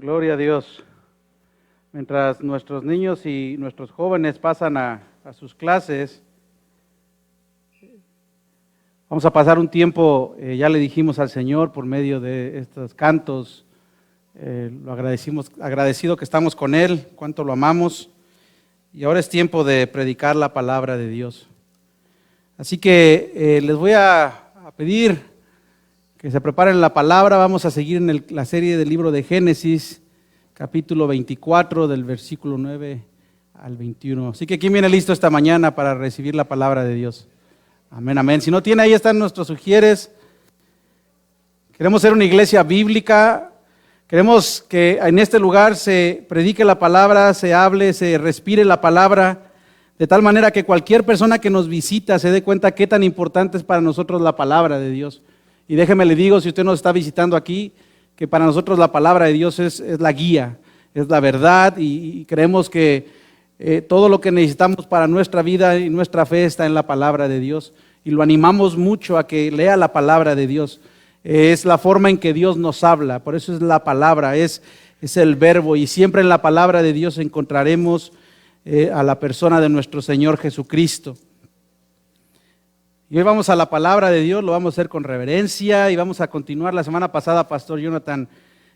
Gloria a Dios. Mientras nuestros niños y nuestros jóvenes pasan a sus clases, vamos a pasar un tiempo, ya le dijimos al Señor por medio de estos cantos, lo agradecido que estamos con Él, cuánto lo amamos, y ahora es tiempo de predicar la palabra de Dios. Así que les voy a pedir que se preparen la palabra. Vamos a seguir en la serie del libro de Génesis, capítulo 24, del versículo 9 al 21. Así que ¿quién viene listo esta mañana para recibir la palabra de Dios? Amén, amén. Si no tiene, ahí están nuestros sugieres. Queremos ser una iglesia bíblica. Queremos que en este lugar se predique la palabra, se hable, se respire la palabra, de tal manera que cualquier persona que nos visita se dé cuenta qué tan importante es para nosotros la palabra de Dios. Y déjeme le digo, si usted nos está visitando aquí, que para nosotros la palabra de Dios es la guía, es la verdad, y creemos que todo lo que necesitamos para nuestra vida y nuestra fe está en la palabra de Dios. Y lo animamos mucho a que lea la palabra de Dios. Es la forma en que Dios nos habla, por eso es la palabra, es el verbo, y siempre en la palabra de Dios encontraremos a la persona de nuestro Señor Jesucristo. Y hoy vamos a la palabra de Dios, lo vamos a hacer con reverencia y vamos a continuar. La semana pasada, Pastor Jonathan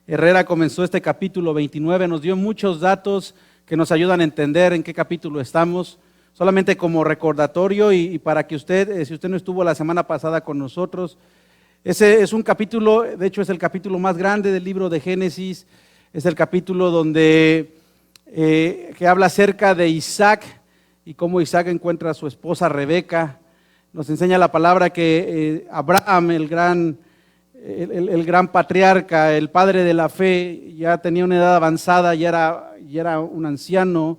Herrera comenzó este capítulo 29, nos dio muchos datos que nos ayudan a entender en qué capítulo estamos. Solamente como recordatorio y para que usted, si usted no estuvo la semana pasada con nosotros, ese es un capítulo, de hecho es el capítulo más grande del libro de Génesis, es el capítulo donde que habla acerca de Isaac y cómo Isaac encuentra a su esposa Rebeca. Nos enseña la palabra que Abraham, el gran patriarca, el padre de la fe, ya tenía una edad avanzada, ya era un anciano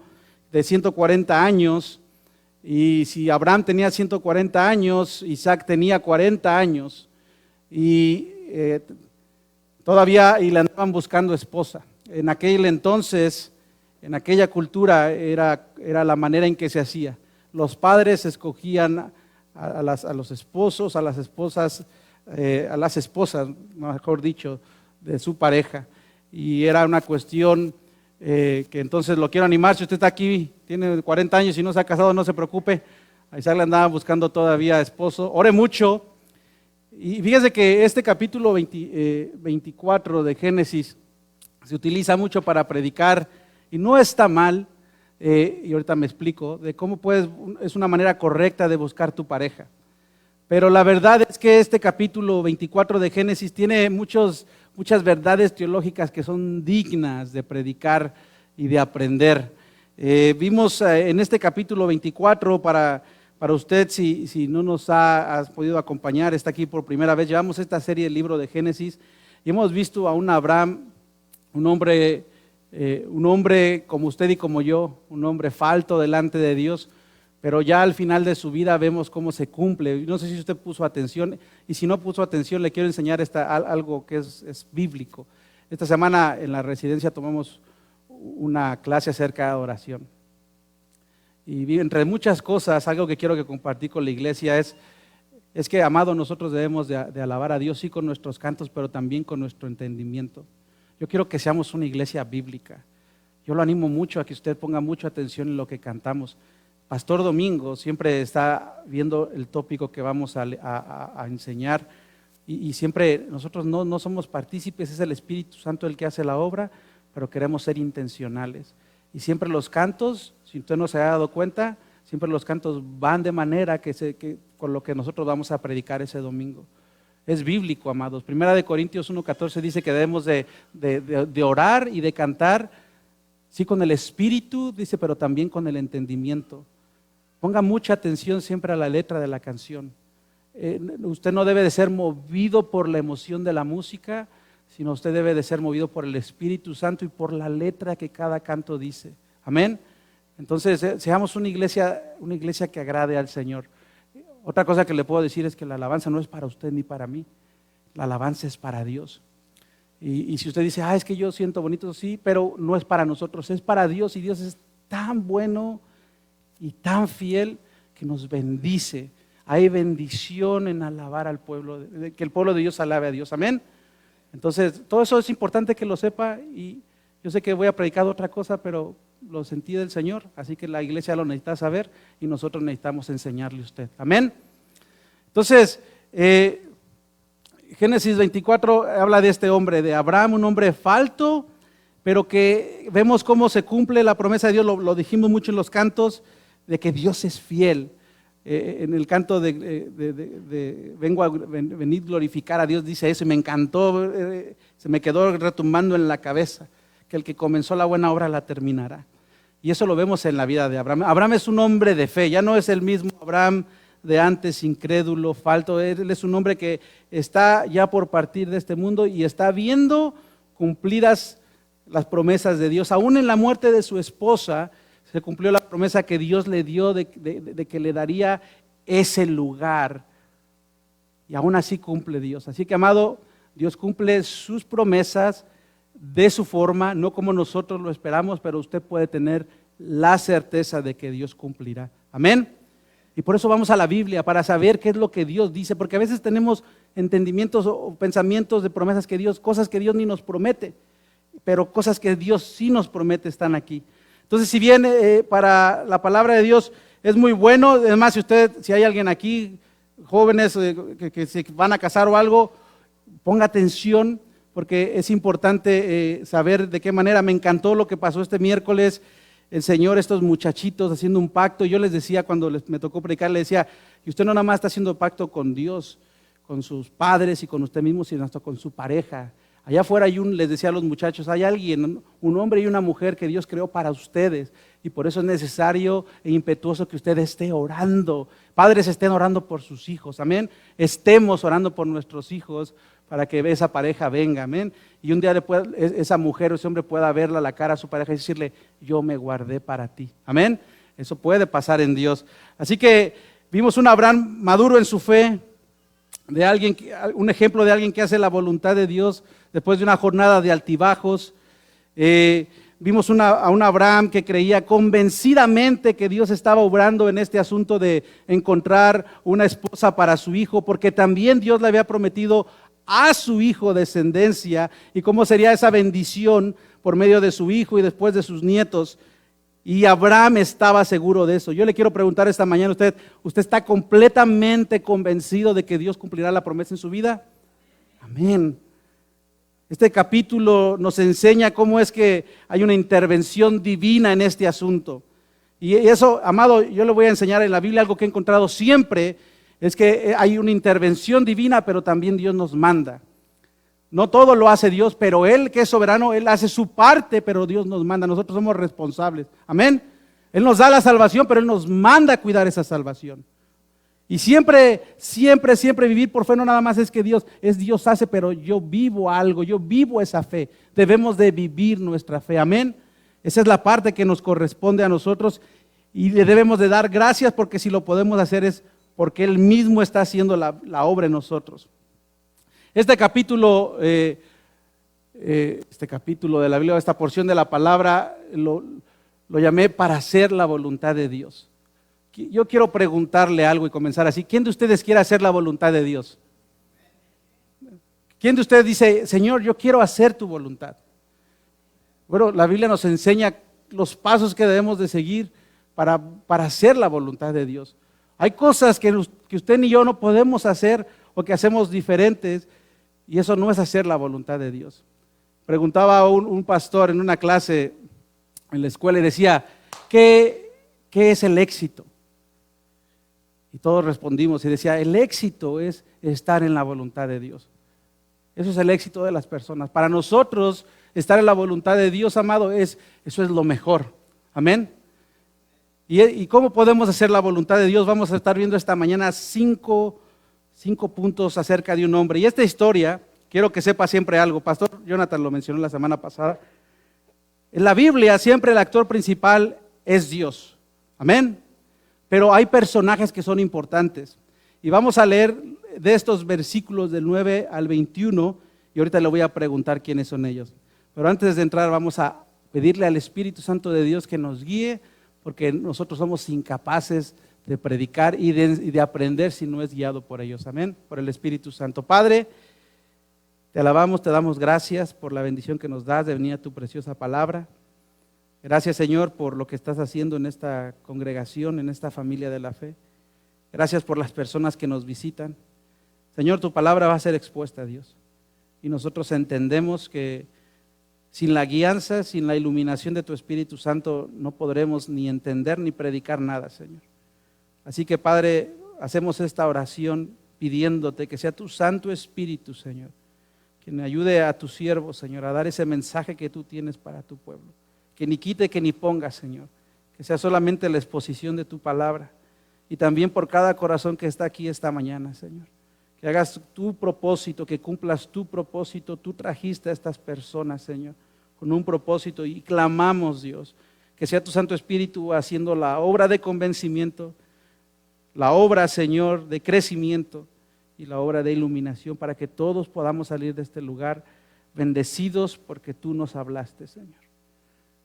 de 140 años. Y si Abraham tenía 140 años, Isaac tenía 40 años. Y todavía le andaban buscando esposa. En aquel entonces, en aquella cultura, era la manera en que se hacía. Los padres escogían a los esposos, a las esposas, mejor dicho, de su pareja. Y era una cuestión que entonces lo quiero animar. Si usted está aquí, tiene 40 años y no se ha casado, no se preocupe. A Isaac le andaba buscando todavía esposo. Ore mucho. Y fíjese que este capítulo 24 de Génesis se utiliza mucho para predicar y no está mal. Y ahorita me explico de cómo es una manera correcta de buscar tu pareja. Pero la verdad es que este capítulo 24 de Génesis tiene muchas verdades teológicas que son dignas de predicar y de aprender. Vimos en este capítulo 24, para usted, si no nos has podido acompañar, está aquí por primera vez, llevamos esta serie del libro de Génesis y hemos visto a un Abraham, un hombre como usted y como yo, un hombre falto delante de Dios, pero ya al final de su vida vemos cómo se cumple. No sé si usted puso atención, y si no puso atención le quiero enseñar algo que es bíblico. Esta semana en la residencia tomamos una clase acerca de oración. Y entre muchas cosas, algo que quiero que compartí con la iglesia es que, amado, nosotros debemos de alabar a Dios, sí, con nuestros cantos, pero también con nuestro entendimiento. Yo quiero que seamos una iglesia bíblica. Yo lo animo mucho a que usted ponga mucha atención en lo que cantamos. Pastor Domingo siempre está viendo el tópico que vamos a enseñar y siempre nosotros no somos partícipes, es el Espíritu Santo el que hace la obra, pero queremos ser intencionales. Y siempre los cantos, si usted no se ha dado cuenta, siempre los cantos van de manera que con lo que nosotros vamos a predicar ese domingo. Es bíblico, amados. Primera de Corintios 1:14 dice que debemos de orar y de cantar, sí, con el espíritu, dice, pero también con el entendimiento. Ponga mucha atención siempre a la letra de la canción. Usted no debe de ser movido por la emoción de la música, sino usted debe de ser movido por el Espíritu Santo y por la letra que cada canto dice. Amén. Entonces, seamos una iglesia que agrade al Señor. Otra cosa que le puedo decir es que la alabanza no es para usted ni para mí. La alabanza es para Dios. Y si usted dice, es que yo siento bonito, sí, pero no es para nosotros, es para Dios. Y Dios es tan bueno y tan fiel que nos bendice. Hay bendición en alabar al pueblo, que el pueblo de Dios alabe a Dios. Amén. Entonces, todo eso es importante que lo sepa y Yo sé que voy a predicar otra cosa, pero lo sentí del Señor, así que la iglesia lo necesita saber y nosotros necesitamos enseñarle a usted. Amén. Entonces, Génesis 24 habla de este hombre, de Abraham, un hombre falto, pero que vemos cómo se cumple la promesa de Dios, lo dijimos mucho en los cantos, de que Dios es fiel. En el canto de venid glorificar a Dios, dice eso, y me encantó, se me quedó retumbando en la cabeza, que el que comenzó la buena obra la terminará. Y eso lo vemos en la vida de Abraham. Abraham es un hombre de fe, ya no es el mismo Abraham de antes, incrédulo, falto. Él es un hombre que está ya por partir de este mundo y está viendo cumplidas las promesas de Dios. Aún en la muerte de su esposa se cumplió la promesa que Dios le dio de que le daría ese lugar. Y aún así cumple Dios. Así que, amado, Dios cumple sus promesas de su forma, no como nosotros lo esperamos, pero usted puede tener la certeza de que Dios cumplirá. Amén. Y por eso vamos a la Biblia, para saber qué es lo que Dios dice, porque a veces tenemos entendimientos o pensamientos de promesas que Dios, cosas que Dios ni nos promete, pero cosas que Dios sí nos promete están aquí. Entonces, si bien para la palabra de Dios es muy bueno, además si hay alguien aquí, jóvenes que se van a casar o algo, ponga atención, porque es importante saber de qué manera. Me encantó lo que pasó este miércoles, el Señor, estos muchachitos haciendo un pacto. Yo les decía cuando me tocó predicar, les decía, y usted no nada más está haciendo pacto con Dios, con sus padres y con usted mismo, sino hasta con su pareja. Allá afuera les decía a los muchachos, hay alguien, un hombre y una mujer que Dios creó para ustedes, y por eso es necesario e impetuoso que usted esté orando. Padres, estén orando por sus hijos, amén. Estemos orando por nuestros hijos para que esa pareja venga, amén. Y un día esa mujer o ese hombre pueda verla a la cara a su pareja y decirle, yo me guardé para ti, amén. Eso puede pasar en Dios. Así que vimos un Abraham maduro en su fe, un ejemplo de alguien que hace la voluntad de Dios después de una jornada de altibajos. Vimos a un Abraham que creía convencidamente que Dios estaba obrando en este asunto de encontrar una esposa para su hijo, porque también Dios le había prometido a su hijo descendencia, y cómo sería esa bendición por medio de su hijo y después de sus nietos. Y Abraham estaba seguro de eso. Yo le quiero preguntar esta mañana a ¿usted está completamente convencido de que Dios cumplirá la promesa en su vida? Amén. Este capítulo nos enseña cómo es que hay una intervención divina en este asunto. Y eso, amado, yo le voy a enseñar en la Biblia algo que he encontrado siempre, es que hay una intervención divina, pero también Dios nos manda. No todo lo hace Dios, pero Él, que es soberano, Él hace su parte, pero Dios nos manda. Nosotros somos responsables. Amén. Él nos da la salvación, pero Él nos manda a cuidar esa salvación. Y siempre vivir por fe no nada más es que Dios hace, pero yo vivo algo, yo vivo esa fe. Debemos de vivir nuestra fe. Amén. Esa es la parte que nos corresponde a nosotros y le debemos de dar gracias, porque si lo podemos hacer es porque Él mismo está haciendo la obra en nosotros. Este capítulo de la Biblia, esta porción de la palabra, lo llamé para hacer la voluntad de Dios. Yo quiero preguntarle algo y comenzar así. ¿Quién de ustedes quiere hacer la voluntad de Dios? ¿Quién de ustedes dice, Señor, yo quiero hacer tu voluntad? Bueno, la Biblia nos enseña los pasos que debemos de seguir para hacer la voluntad de Dios. Hay cosas que usted ni yo no podemos hacer o que hacemos diferentes, y eso no es hacer la voluntad de Dios. Preguntaba a un pastor en una clase en la escuela y decía, ¿qué es el éxito? Y todos respondimos y decía, el éxito es estar en la voluntad de Dios. Eso es el éxito de las personas. Para nosotros, estar en la voluntad de Dios, amado, eso es lo mejor. Amén. ¿Y cómo podemos hacer la voluntad de Dios? Vamos a estar viendo esta mañana cinco puntos acerca de un hombre. Y esta historia, quiero que sepa siempre algo. Pastor Jonathan lo mencionó la semana pasada. En la Biblia siempre el actor principal es Dios. Amén. Pero hay personajes que son importantes. Y vamos a leer de estos versículos del 9 al 21. Y ahorita le voy a preguntar quiénes son ellos. Pero antes de entrar vamos a pedirle al Espíritu Santo de Dios que nos guíe, porque nosotros somos incapaces de predicar y de aprender si no es guiado por ellos. Amén. Por el Espíritu Santo. Padre, Te alabamos, te damos gracias por la bendición que nos das de venir a tu preciosa palabra. Gracias, Señor, por lo que estás haciendo en esta congregación, en esta familia de la fe. Gracias por las personas que nos visitan. Señor, tu palabra va a ser expuesta, Dios. Y nosotros entendemos que sin la guianza, sin la iluminación de tu Espíritu Santo, no podremos ni entender ni predicar nada, Señor. Así que, Padre, hacemos esta oración pidiéndote que sea tu Santo Espíritu, Señor, quien ayude a tu siervo, Señor, a dar ese mensaje que tú tienes para tu pueblo. Que ni quite, que ni ponga, Señor. Que sea solamente la exposición de tu palabra. Y también por cada corazón que está aquí esta mañana, Señor. Que hagas tu propósito, que cumplas tu propósito. Tú trajiste a estas personas, Señor, con un propósito. Y clamamos, Dios, que sea tu Santo Espíritu haciendo la obra de convencimiento, la obra, Señor, de crecimiento y la obra de iluminación, para que todos podamos salir de este lugar bendecidos porque tú nos hablaste, Señor.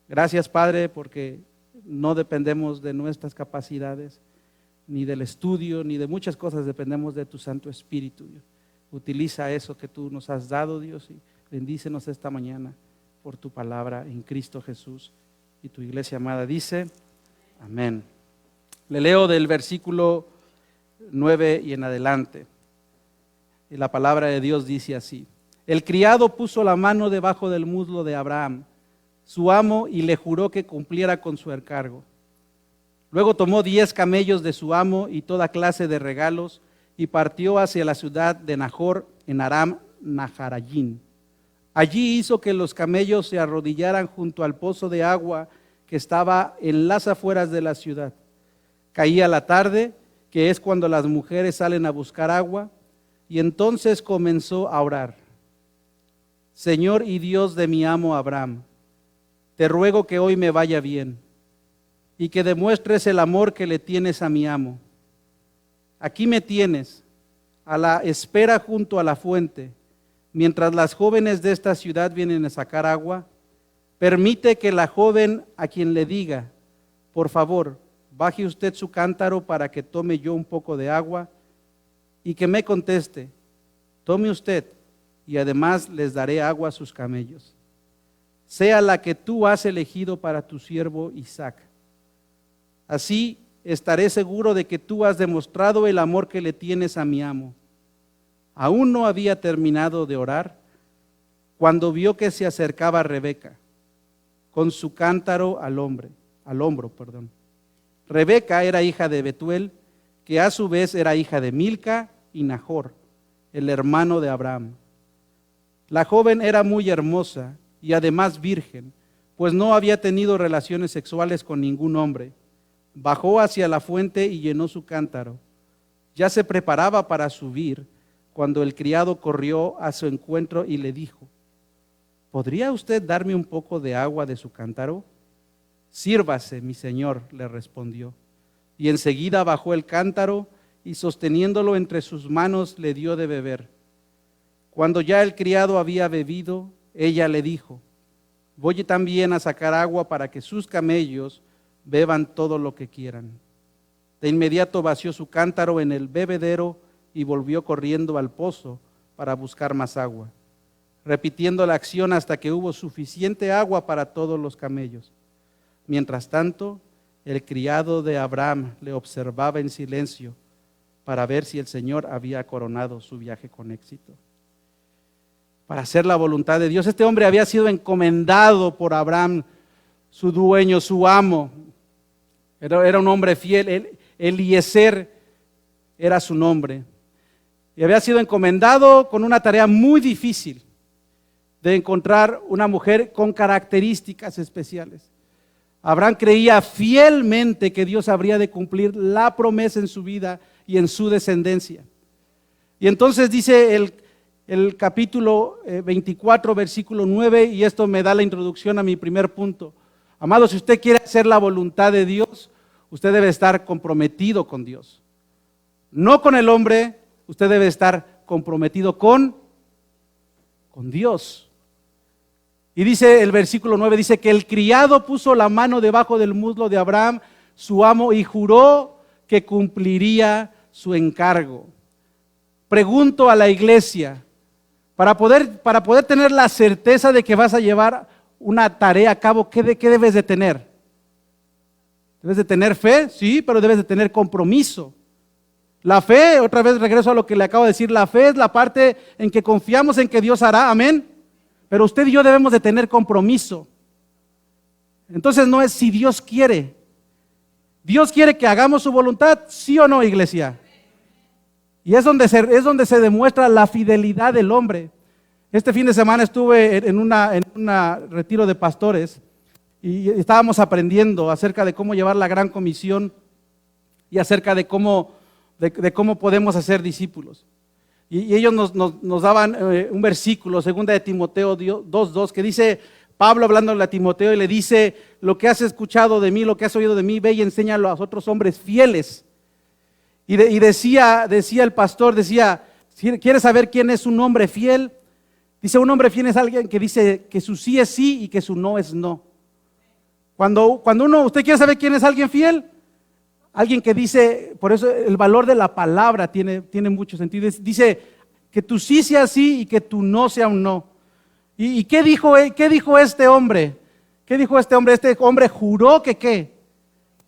Gracias, Padre, porque no dependemos de nuestras capacidades, ni del estudio, ni de muchas cosas, dependemos de tu Santo Espíritu, Dios. Utiliza eso que tú nos has dado, Dios, y bendícenos esta mañana por tu palabra en Cristo Jesús. Y tu iglesia amada dice, amén. Le leo del versículo 9 y en adelante. Y la palabra de Dios dice así: el criado puso la mano debajo del muslo de Abraham, su amo, y le juró que cumpliera con su encargo. Luego tomó 10 camellos de su amo y toda clase de regalos y partió hacia la ciudad de Nahor en Aram Naharayim. Allí hizo que los camellos se arrodillaran junto al pozo de agua que estaba en las afueras de la ciudad. Caía la tarde, que es cuando las mujeres salen a buscar agua, y entonces comenzó a orar. Señor y Dios de mi amo Abraham, te ruego que hoy me vaya bien y que demuestres el amor que le tienes a mi amo. Aquí me tienes, a la espera junto a la fuente, mientras las jóvenes de esta ciudad vienen a sacar agua. Permite que la joven a quien le diga, por favor, baje usted su cántaro para que tome yo un poco de agua, y que me conteste, tome usted, y además les daré agua a sus camellos. Sea la que tú has elegido para tu siervo Isaac. Así estaré seguro de que tú has demostrado el amor que le tienes a mi amo. Aún no había terminado de orar cuando vio que se acercaba Rebeca con su cántaro al hombro. Rebeca era hija de Betuel, que a su vez era hija de Milca y Nahor, el hermano de Abraham. La joven era muy hermosa y además virgen, pues no había tenido relaciones sexuales con ningún hombre. Bajó hacia la fuente y llenó su cántaro. Ya se preparaba para subir cuando el criado corrió a su encuentro y le dijo, ¿podría usted darme un poco de agua de su cántaro? Sírvase, mi señor, le respondió. Y enseguida bajó el cántaro y sosteniéndolo entre sus manos le dio de beber. Cuando ya el criado había bebido, ella le dijo, voy también a sacar agua para que sus camellos beban todo lo que quieran. De inmediato vació su cántaro en el bebedero y volvió corriendo al pozo para buscar más agua, repitiendo la acción hasta que hubo suficiente agua para todos los camellos. Mientras tanto, el criado de Abraham le observaba en silencio para ver si el Señor había coronado su viaje con éxito. Para hacer la voluntad de Dios, este hombre había sido encomendado por Abraham, su dueño, su amo. Era un hombre fiel, Eliezer era su nombre. Y había sido encomendado con una tarea muy difícil de encontrar una mujer con características especiales. Abraham creía fielmente que Dios habría de cumplir la promesa en su vida y en su descendencia. Y entonces dice el capítulo 24, versículo 9, y esto me da la introducción a mi primer punto. Amado, si usted quiere hacer la voluntad de Dios, usted debe estar comprometido con Dios. No con el hombre, usted debe estar comprometido con Dios. Y dice el versículo 9, dice que el criado puso la mano debajo del muslo de Abraham, su amo, y juró que cumpliría su encargo. Pregunto a la iglesia, Para poder tener la certeza de que vas a llevar una tarea a cabo, ¿qué debes de tener? Debes de tener fe, sí, pero debes de tener compromiso. La fe, otra vez regreso a lo que le acabo de decir, la fe es la parte en que confiamos en que Dios hará, amén. Pero usted y yo debemos de tener compromiso. Entonces no es si Dios quiere. ¿Dios quiere que hagamos su voluntad? ¿Sí o no, iglesia? Y es donde se demuestra la fidelidad del hombre. Este fin de semana estuve en un retiro de pastores y estábamos aprendiendo acerca de cómo llevar la gran comisión y acerca de cómo podemos hacer discípulos. Y ellos nos daban un versículo, 2 de Timoteo 2:2, que dice, Pablo hablándole a Timoteo y le dice, lo que has escuchado de mí, lo que has oído de mí, ve y enséñalo a otros hombres fieles. Y decía el pastor, ¿quieres saber quién es un hombre fiel? Dice, un hombre fiel es alguien que dice que su sí es sí y que su no es no. Cuando ¿usted quiere saber quién es alguien fiel? Alguien que dice, por eso el valor de la palabra tiene mucho sentido. Dice que tu sí sea sí y que tu no sea un no. ¿Y qué dijo este hombre? ¿Qué dijo este hombre? Este hombre juró que ¿qué?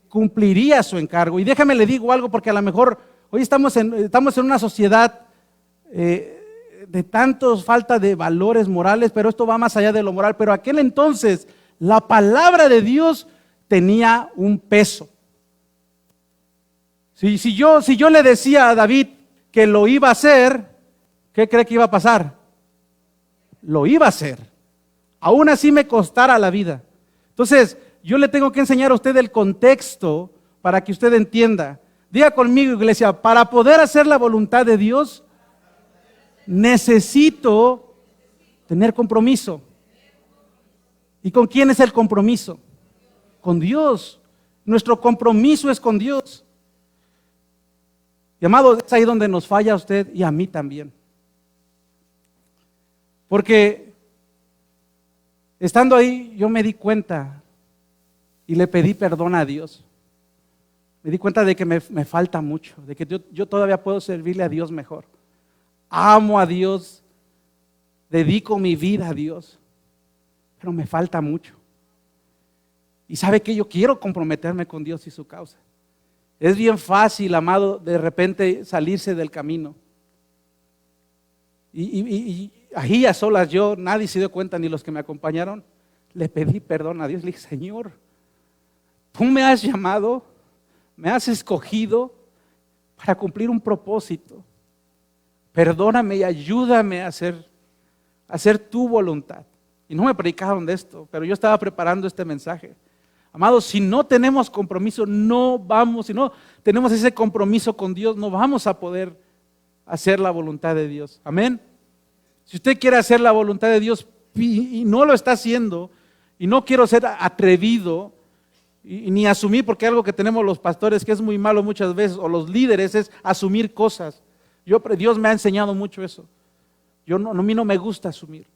Cumpliría su encargo. Y déjame le digo algo, porque a lo mejor hoy estamos en una sociedad de tantos falta de valores morales, pero esto va más allá de lo moral. Pero aquel entonces la palabra de Dios tenía un peso. Si yo le decía a David que lo iba a hacer, ¿qué cree que iba a pasar? Lo iba a hacer. Aún así me costara la vida. Entonces, yo le tengo que enseñar a usted el contexto para que usted entienda. Diga conmigo, iglesia, para poder hacer la voluntad de Dios, necesito tener compromiso. ¿Y con quién es el compromiso? Con Dios. Nuestro compromiso es con Dios. Y amados, es ahí donde nos falla a usted y a mí también. Porque estando ahí yo me di cuenta y le pedí perdón a Dios. Me di cuenta de que me falta mucho, de que yo todavía puedo servirle a Dios mejor. Amo a Dios, dedico mi vida a Dios, pero me falta mucho. Y sabe que yo quiero comprometerme con Dios y su causa. Es bien fácil, amado, de repente salirse del camino. Y ahí a solas yo, nadie se dio cuenta, ni los que me acompañaron, le pedí perdón a Dios. Le dije, Señor, tú me has llamado, me has escogido para cumplir un propósito. Perdóname y ayúdame a hacer tu voluntad. Y no me predicaron de esto, pero yo estaba preparando este mensaje. Amados, si no tenemos compromiso, si no tenemos ese compromiso con Dios, no vamos a poder hacer la voluntad de Dios. Amén. Si usted quiere hacer la voluntad de Dios y no lo está haciendo, y no quiero ser atrevido, ni asumir, porque algo que tenemos los pastores que es muy malo muchas veces, o los líderes, es asumir cosas. Dios me ha enseñado mucho eso. A mí no me gusta asumir.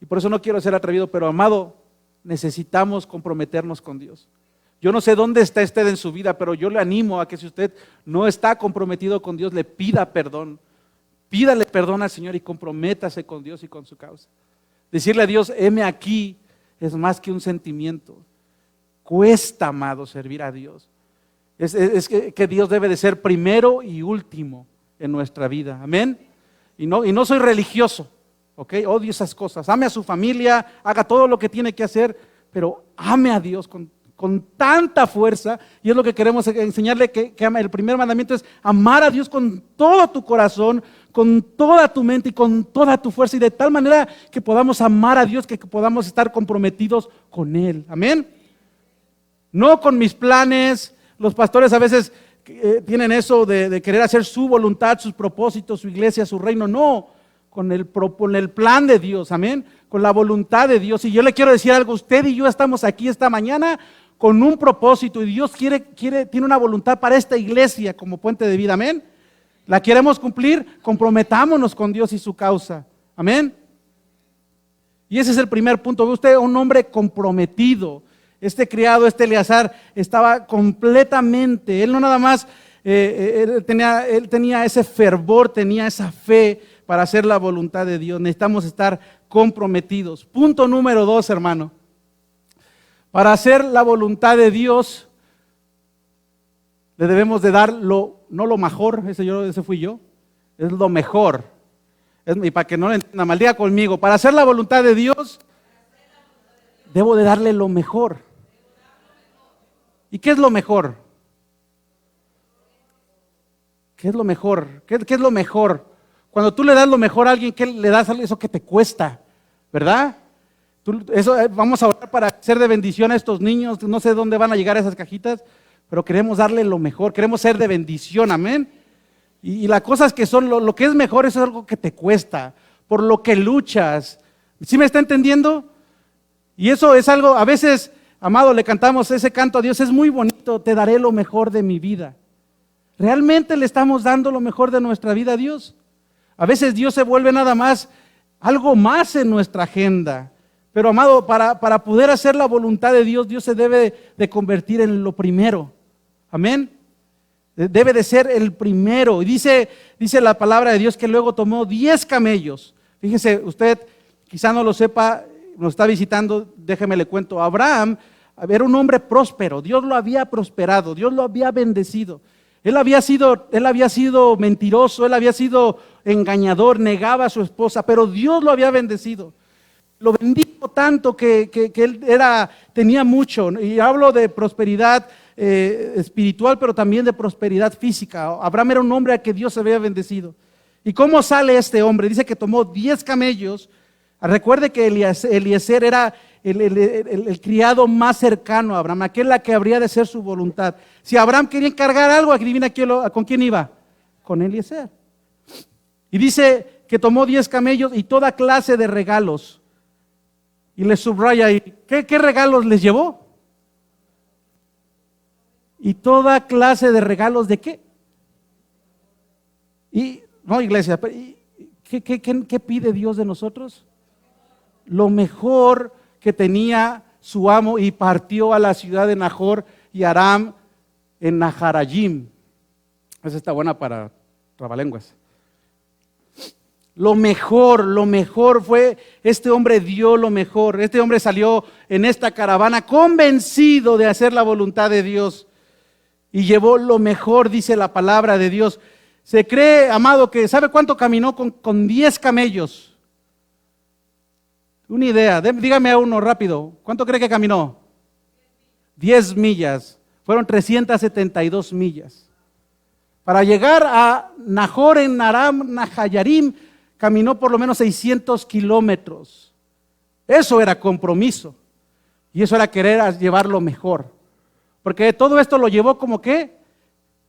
Y por eso no quiero ser atrevido, pero amado, necesitamos comprometernos con Dios. Yo no sé dónde está usted en su vida, pero yo le animo a que si usted no está comprometido con Dios, le pida perdón. Pídale perdón al Señor y comprométase con Dios y con su causa. Decirle a Dios, heme aquí, es más que un sentimiento. Cuesta, amado, servir a Dios. Es que Dios debe de ser primero y último en nuestra vida. Amén. Y no soy religioso. ¿Ok? Odio esas cosas. Ame a su familia, haga todo lo que tiene que hacer, pero ame a Dios con tanta fuerza. Y es lo que queremos enseñarle, que el primer mandamiento es amar a Dios con todo tu corazón, con toda tu mente y con toda tu fuerza, y de tal manera que podamos amar a Dios, que podamos estar comprometidos con Él. Amén. No con mis planes. Los pastores a veces tienen eso de querer hacer su voluntad, sus propósitos, su iglesia, su reino. No, con el plan de Dios, amén, con la voluntad de Dios. Y yo le quiero decir algo, usted y yo estamos aquí esta mañana con un propósito, y Dios tiene una voluntad para esta iglesia como puente de vida, amén. ¿La queremos cumplir? Comprometámonos con Dios y su causa, amén. Y ese es el primer punto. Ve usted, un hombre comprometido. Este criado, Eleazar, estaba completamente, él no nada más, él tenía ese fervor, tenía esa fe para hacer la voluntad de Dios. Necesitamos estar comprometidos. Punto número 2, hermano. Para hacer la voluntad de Dios, le debemos de dar no lo mejor, ese fui yo, es lo mejor. Y para que no lo entienda mal, diga conmigo, para hacer la voluntad de Dios, debo de darle lo mejor. ¿Y qué es lo mejor? ¿Qué es lo mejor? ¿Qué es lo mejor? Cuando tú le das lo mejor a alguien, ¿qué le das a eso que te cuesta? ¿Verdad? Vamos a orar para ser de bendición a estos niños. No sé dónde van a llegar esas cajitas, pero queremos darle lo mejor, queremos ser de bendición, amén. Y las cosas que son, lo que es mejor, eso es algo que te cuesta, por lo que luchas. ¿Sí me está entendiendo? Y eso es algo, a veces, amado, le cantamos ese canto a Dios, es muy bonito, te daré lo mejor de mi vida. ¿Realmente le estamos dando lo mejor de nuestra vida a Dios? A veces Dios se vuelve nada más, algo más en nuestra agenda. Pero amado, para poder hacer la voluntad de Dios, Dios se debe de convertir en lo primero. Amén. Debe de ser el primero. Y dice la palabra de Dios que luego tomó 10 camellos. Fíjese, usted quizá no lo sepa, nos está visitando, déjeme le cuento. Abraham era un hombre próspero. Dios lo había prosperado, Dios lo había bendecido. Él había sido mentiroso, él había sido engañador, negaba a su esposa, pero Dios lo había bendecido. Lo bendijo tanto que él tenía mucho, y hablo de prosperidad espiritual, pero también de prosperidad física. Abraham era un hombre a que Dios había bendecido. ¿Y cómo sale este hombre? Dice que tomó 10 camellos. Recuerde que Eliezer era el criado más cercano a Abraham, aquel a que habría de ser su voluntad. Si Abraham quería encargar algo, adivina con quién iba, con Eliezer. Y dice que tomó 10 camellos y toda clase de regalos. Y le subraya ahí, ¿qué regalos les llevó? Y toda clase de regalos ¿de qué? Y no, iglesia, ¿qué pide Dios de nosotros? Lo mejor que tenía su amo, y partió a la ciudad de Nahor y Aram en Naharayim. Esa está buena para trabalenguas. Lo mejor fue, este hombre dio lo mejor. Este hombre salió en esta caravana convencido de hacer la voluntad de Dios y llevó lo mejor, dice la palabra de Dios. Se cree, amado, que ¿sabe cuánto caminó con 10 camellos? Una idea, dígame a uno rápido, ¿cuánto cree que caminó? 10 millas, fueron 372 millas. Para llegar a Nahor en Aram, Nahayarim, caminó por lo menos 600 kilómetros. Eso era compromiso, y eso era querer llevar lo mejor. Porque todo esto lo llevó como ¿qué?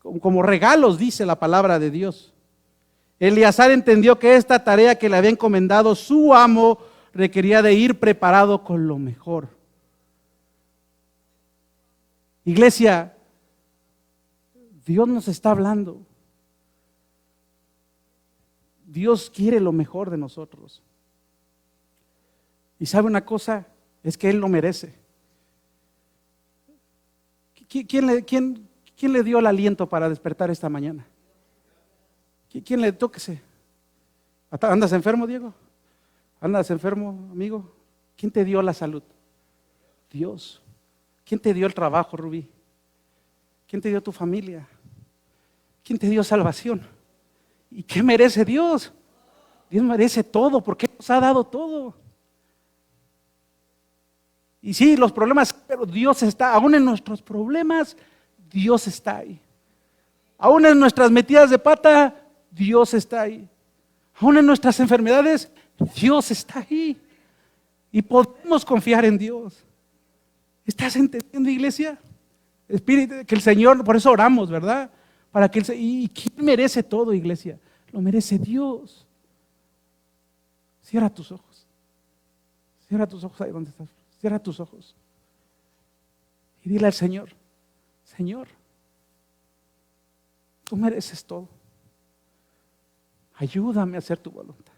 Como regalos, dice la palabra de Dios. Eleazar entendió que esta tarea que le había encomendado su amo requería de ir preparado con lo mejor. Iglesia, Dios nos está hablando. Dios quiere lo mejor de nosotros. Y sabe una cosa, es que Él lo merece. ¿Quién le dio el aliento para despertar esta mañana? ¿Quién le tóquese? ¿Andas enfermo, Diego? ¿Andas enfermo, amigo? ¿Quién te dio la salud? Dios. ¿Quién te dio el trabajo, Rubí? ¿Quién te dio tu familia? ¿Quién te dio salvación? ¿Y qué merece Dios? Dios merece todo, porque nos ha dado todo. Y sí, los problemas, pero Dios está, aún en nuestros problemas, Dios está ahí. Aún en nuestras metidas de pata, Dios está ahí. Aún en nuestras enfermedades, Dios está ahí. Y podemos confiar en Dios. ¿Estás entendiendo, iglesia? Espíritu, que el Señor, por eso oramos, ¿verdad? Para que ¿y quién merece todo, iglesia? Lo merece Dios. Cierra tus ojos. Cierra tus ojos ahí donde estás. Cierra tus ojos. Y dile al Señor, Señor, tú mereces todo. Ayúdame a hacer tu voluntad.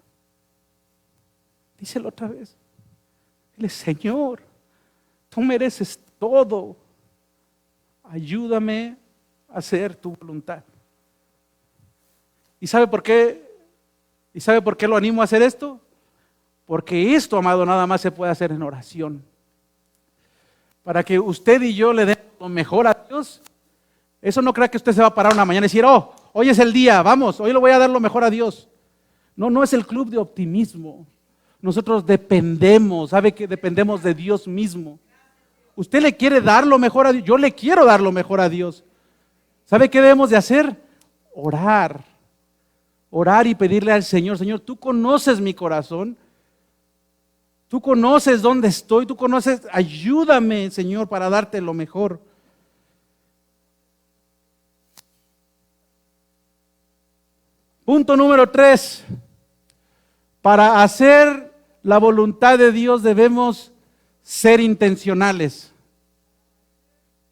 Díselo otra vez. Dile, Señor, tú mereces todo. Ayúdame a hacer tu voluntad. ¿Y sabe por qué ¿Y sabe por qué lo animo a hacer esto? Porque esto, amado, nada más se puede hacer en oración. Para que usted y yo le demos lo mejor a Dios. Eso no crea que usted se va a parar una mañana y decir, oh, hoy es el día, vamos, hoy le voy a dar lo mejor a Dios. No, no es el club de optimismo. Nosotros dependemos, ¿sabe que dependemos de Dios mismo? Usted le quiere dar lo mejor a Dios, yo le quiero dar lo mejor a Dios. ¿Sabe qué debemos de hacer? Orar. Orar y pedirle al Señor, Señor, tú conoces mi corazón, tú conoces dónde estoy, tú conoces, ayúdame, Señor, para darte lo mejor. Punto número 3. Para hacer la voluntad de Dios debemos ser intencionales.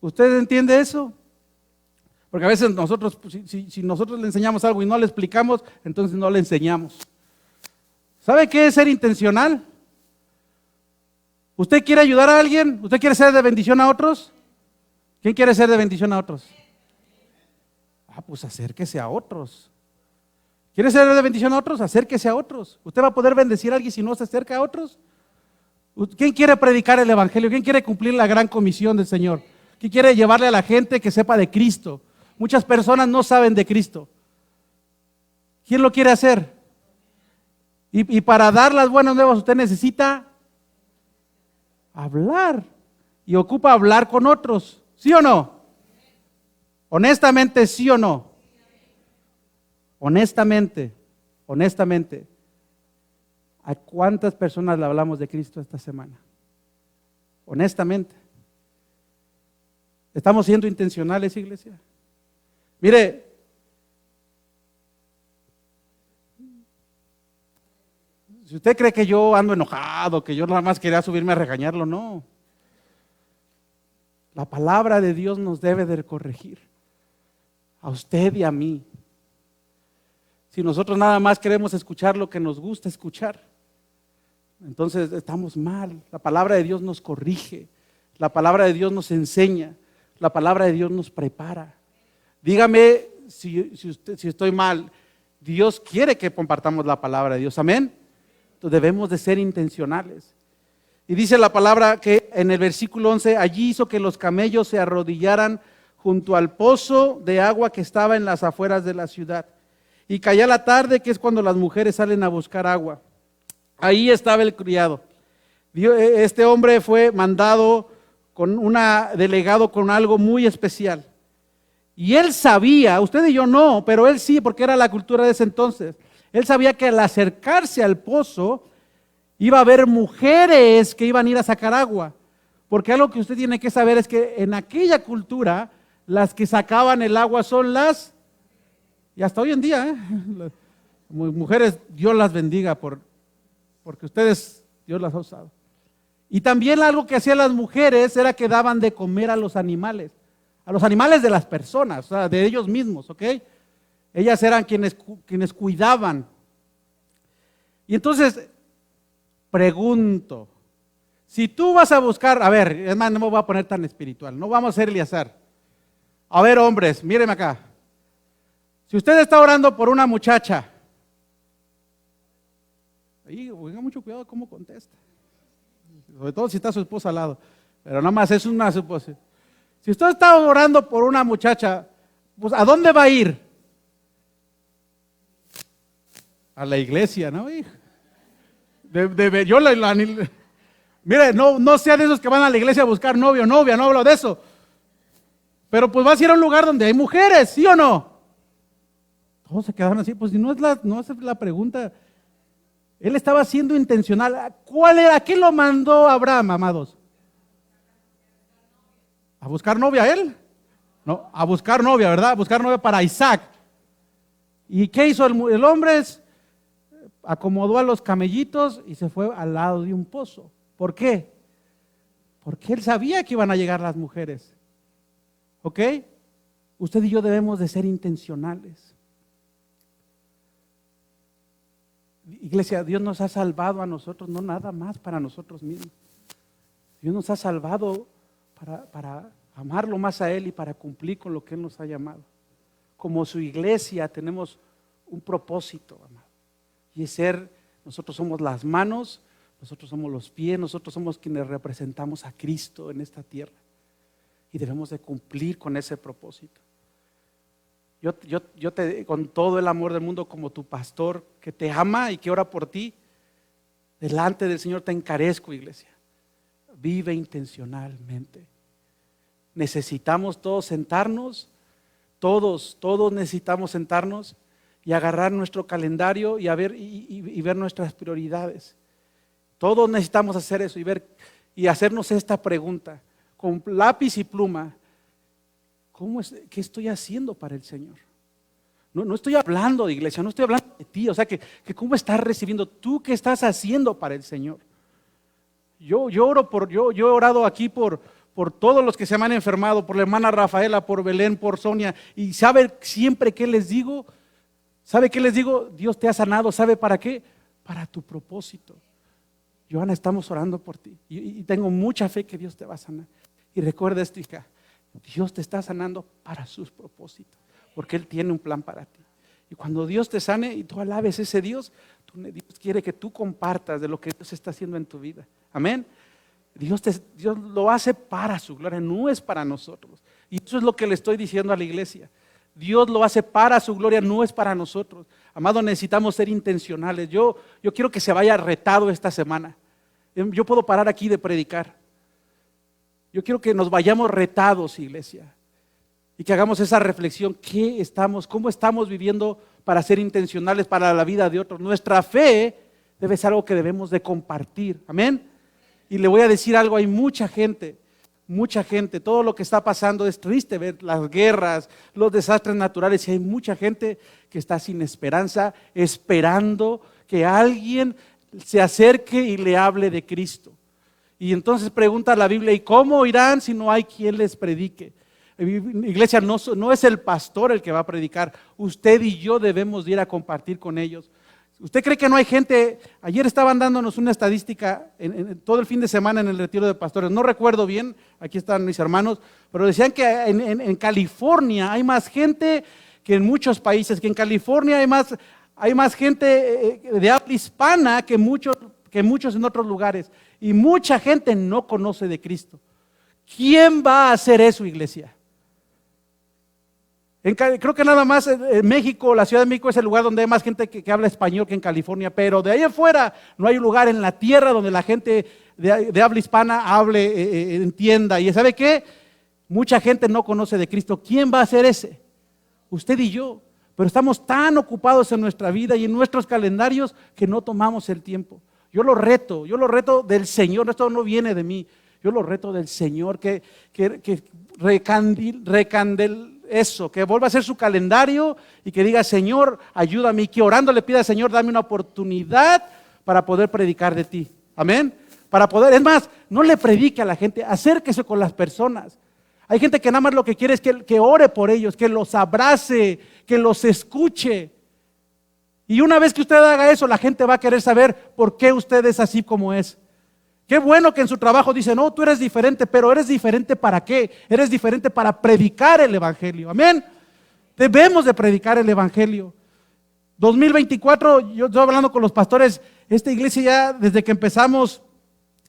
¿Usted entiende eso? Porque a veces nosotros, si nosotros le enseñamos algo y no le explicamos, entonces no le enseñamos. ¿Sabe qué es ser intencional? ¿Usted quiere ayudar a alguien? ¿Usted quiere ser de bendición a otros? ¿Quién quiere ser de bendición a otros? Pues acérquese a otros. ¿Quiere ser de bendición a otros? Acérquese a otros. ¿Usted va a poder bendecir a alguien si no se acerca a otros? ¿Quién quiere predicar el evangelio? ¿Quién quiere cumplir la gran comisión del Señor? ¿Quién quiere llevarle a la gente que sepa de Cristo? Muchas personas no saben de Cristo. ¿Quién lo quiere hacer? Y para dar las buenas nuevas usted necesita hablar. Y ocupa hablar con otros. ¿Sí o no? Honestamente, ¿sí o no? Honestamente, ¿a cuántas personas le hablamos de Cristo esta semana? Honestamente. ¿Estamos siendo intencionales, iglesia? Mire, si usted cree que yo ando enojado, que yo nada más quería subirme a regañarlo, no. La palabra de Dios nos debe de corregir, a usted y a mí. Si nosotros nada más queremos escuchar lo que nos gusta escuchar, entonces estamos mal. La palabra de Dios nos corrige, la palabra de Dios nos enseña, la palabra de Dios nos prepara. Dígame si estoy mal. Dios quiere que compartamos la palabra de Dios, amén. Entonces debemos de ser intencionales. Y dice la palabra que en el versículo 11, allí hizo que los camellos se arrodillaran junto al pozo de agua que estaba en las afueras de la ciudad. Y caía la tarde, que es cuando las mujeres salen a buscar agua. Ahí estaba el criado. Este hombre fue mandado delegado con algo muy especial. Y él sabía, usted y yo no, pero él sí, porque era la cultura de ese entonces. Él sabía que al acercarse al pozo, iba a haber mujeres que iban a ir a sacar agua. Porque algo que usted tiene que saber es que en aquella cultura, las que sacaban el agua son las... Y hasta hoy en día, mujeres, Dios las bendiga porque ustedes, Dios las ha usado. Y también algo que hacían las mujeres era que daban de comer a los animales de las personas, o sea, de ellos mismos, ¿ok? Ellas eran quienes cuidaban. Y entonces, pregunto, si tú vas a buscar, a ver, es más, no me voy a poner tan espiritual, no vamos a ser Eliezer. A ver, hombres, mírenme acá. Si usted está orando por una muchacha, tenga mucho cuidado cómo contesta, sobre todo si está su esposa al lado, pero nada más es una suposición. Si usted está orando por una muchacha, pues ¿a dónde va a ir? A la iglesia, ¿no? Mire, no sea de esos que van a la iglesia a buscar novio o novia, no hablo de eso. Pero pues vas a ir a un lugar donde hay mujeres, ¿sí o no? Todos se quedaron así, pues si no es la pregunta. Él estaba siendo intencional. ¿A qué lo mandó Abraham, amados? ¿A buscar novia a él? No, a buscar novia, ¿verdad? A buscar novia para Isaac. ¿Y qué hizo el hombre? Acomodó a los camellitos y se fue al lado de un pozo. ¿Por qué? Porque él sabía que iban a llegar las mujeres. ¿Ok? Usted y yo debemos de ser intencionales. Iglesia, Dios nos ha salvado a nosotros, no nada más para nosotros mismos. Dios nos ha salvado para amarlo más a Él y para cumplir con lo que Él nos ha llamado. Como su iglesia tenemos un propósito, amado. Y es ser, nosotros somos las manos, nosotros somos los pies, nosotros somos quienes representamos a Cristo en esta tierra. Y debemos de cumplir con ese propósito. Yo te, con todo el amor del mundo, como tu pastor que te ama y que ora por ti, delante del Señor te encarezco, iglesia. Vive intencionalmente. Necesitamos todos sentarnos, todos necesitamos sentarnos y agarrar nuestro calendario y ver nuestras prioridades. Todos necesitamos hacer eso y hacernos esta pregunta con lápiz y pluma. ¿Qué estoy haciendo para el Señor? No estoy hablando de iglesia, no estoy hablando de ti, o sea que cómo estás recibiendo, tú qué estás haciendo para el Señor. Yo he orado aquí por todos los que se me han enfermado, por la hermana Rafaela, por Belén, por Sonia, y ¿sabe siempre qué les digo? ¿Sabe qué les digo? Dios te ha sanado, ¿sabe para qué? Para tu propósito. Johanna, estamos orando por ti y tengo mucha fe que Dios te va a sanar. Y recuerda esto, hija, Dios te está sanando para sus propósitos, porque Él tiene un plan para ti. Y cuando Dios te sane y tú alabes a ese Dios quiere que tú compartas de lo que Dios está haciendo en tu vida. Amén. Dios lo hace para su gloria, no es para nosotros. Y eso es lo que le estoy diciendo a la iglesia. Dios lo hace para su gloria, no es para nosotros. Amado, necesitamos ser intencionales. Yo quiero que se vaya retado esta semana. Yo puedo parar aquí de predicar. Yo quiero que nos vayamos retados, iglesia, y que hagamos esa reflexión. ¿Cómo estamos viviendo para ser intencionales para la vida de otros? Nuestra fe debe ser algo que debemos de compartir. Amén. Y le voy a decir algo, hay mucha gente, todo lo que está pasando es triste ver las guerras, los desastres naturales, y hay mucha gente que está sin esperanza, esperando que alguien se acerque y le hable de Cristo. Y entonces pregunta la Biblia, ¿y cómo irán si no hay quien les predique? Iglesia, no es el pastor el que va a predicar, usted y yo debemos de ir a compartir con ellos. ¿Usted cree que no hay gente? Ayer estaban dándonos una estadística en todo el fin de semana en el retiro de pastores, no recuerdo bien, aquí están mis hermanos, pero decían que en California hay más gente que en muchos países, que en California hay más gente de habla hispana que muchos en otros lugares, y mucha gente no conoce de Cristo. ¿Quién va a hacer eso, iglesia? Creo que nada más en México, la Ciudad de México es el lugar donde hay más gente que habla español que en California, pero de ahí afuera no hay lugar en la tierra donde la gente de habla hispana entienda. Y ¿sabe qué? Mucha gente no conoce de Cristo. ¿Quién va a hacer ese? Usted y yo. Pero estamos tan ocupados en nuestra vida y en nuestros calendarios que no tomamos el tiempo. Yo lo reto del Señor, esto no viene de mí, yo lo reto del Señor que que vuelva a hacer su calendario y que diga, Señor, ayúdame, y que orando le pida al Señor, dame una oportunidad para poder predicar de ti. Amén. Es más, no le predique a la gente, acérquese con las personas. Hay gente que nada más lo que quiere es que ore por ellos, que los abrace, que los escuche. Y una vez que usted haga eso, la gente va a querer saber por qué usted es así como es. Qué bueno que en su trabajo dice, no, tú eres diferente, pero ¿eres diferente para qué? Eres diferente para predicar el Evangelio. Amén. Debemos de predicar el Evangelio. 2024, yo estoy hablando con los pastores, esta iglesia ya desde que empezamos,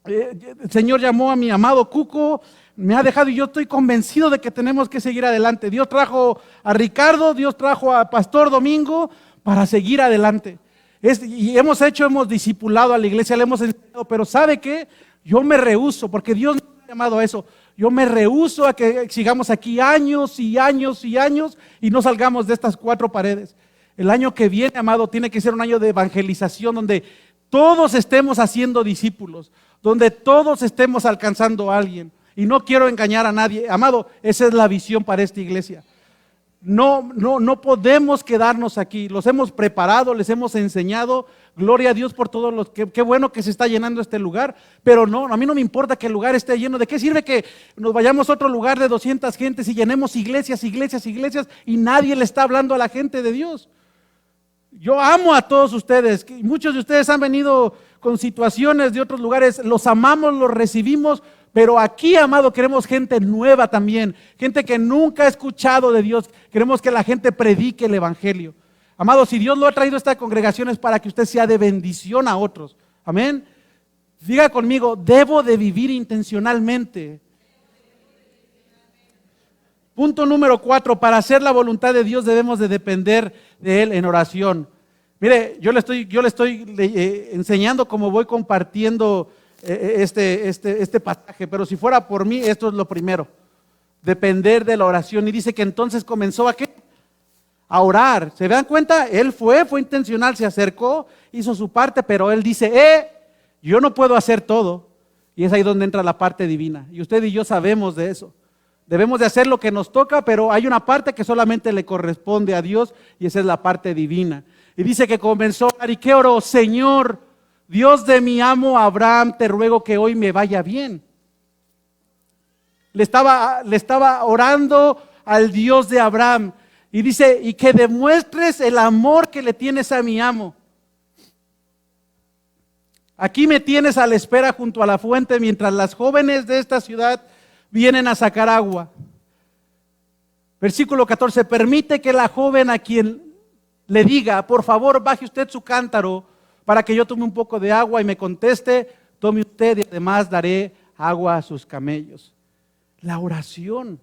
el Señor llamó a mi amado Cuco, me ha dejado y yo estoy convencido de que tenemos que seguir adelante. Dios trajo a Ricardo, Dios trajo a Pastor Domingo para seguir adelante. Hemos discipulado a la iglesia, le hemos enseñado, pero ¿sabe qué? Yo me rehúso, porque Dios nos ha llamado a eso. Yo me rehúso a que sigamos aquí años y años y años y no salgamos de estas cuatro paredes. El año que viene, amado, tiene que ser un año de evangelización donde todos estemos haciendo discípulos, donde todos estemos alcanzando a alguien. Y no quiero engañar a nadie. Amado, esa es la visión para esta iglesia. No podemos quedarnos aquí. Los hemos preparado, les hemos enseñado. Gloria a Dios por todos los qué bueno que se está llenando este lugar. Pero no, a mí no me importa que el lugar esté lleno. ¿De qué sirve que nos vayamos a otro lugar de 200 gentes y llenemos iglesias y nadie le está hablando a la gente de Dios? Yo amo a todos ustedes. Muchos de ustedes han venido con situaciones de otros lugares. Los amamos, los recibimos. Pero aquí, amado, queremos gente nueva también, gente que nunca ha escuchado de Dios. Queremos que la gente predique el Evangelio. Amado, si Dios lo ha traído a esta congregación es para que usted sea de bendición a otros. Amén. Diga conmigo, debo de vivir intencionalmente. Punto número 4, para hacer la voluntad de Dios debemos de depender de Él en oración. Mire, yo le estoy enseñando cómo voy compartiendo este pasaje, pero si fuera por mí, esto es lo primero, depender de la oración. Y dice que entonces comenzó ¿a qué? A orar. ¿Se dan cuenta? Él fue intencional, se acercó, hizo su parte, pero él dice, yo no puedo hacer todo. Y es ahí donde entra la parte divina. Y usted y yo sabemos de eso. Debemos de hacer lo que nos toca, pero hay una parte que solamente le corresponde a Dios y esa es la parte divina. Y dice que comenzó a orar. ¿Y qué oró? Señor, Dios de mi amo Abraham, te ruego que hoy me vaya bien. Le estaba orando al Dios de Abraham. Y dice, y que demuestres el amor que le tienes a mi amo. Aquí me tienes a la espera junto a la fuente mientras las jóvenes de esta ciudad vienen a sacar agua. Versículo 14, permite que la joven a quien le diga, por favor, baje usted su cántaro para que yo tome un poco de agua y me conteste, tome usted y además daré agua a sus camellos. La oración.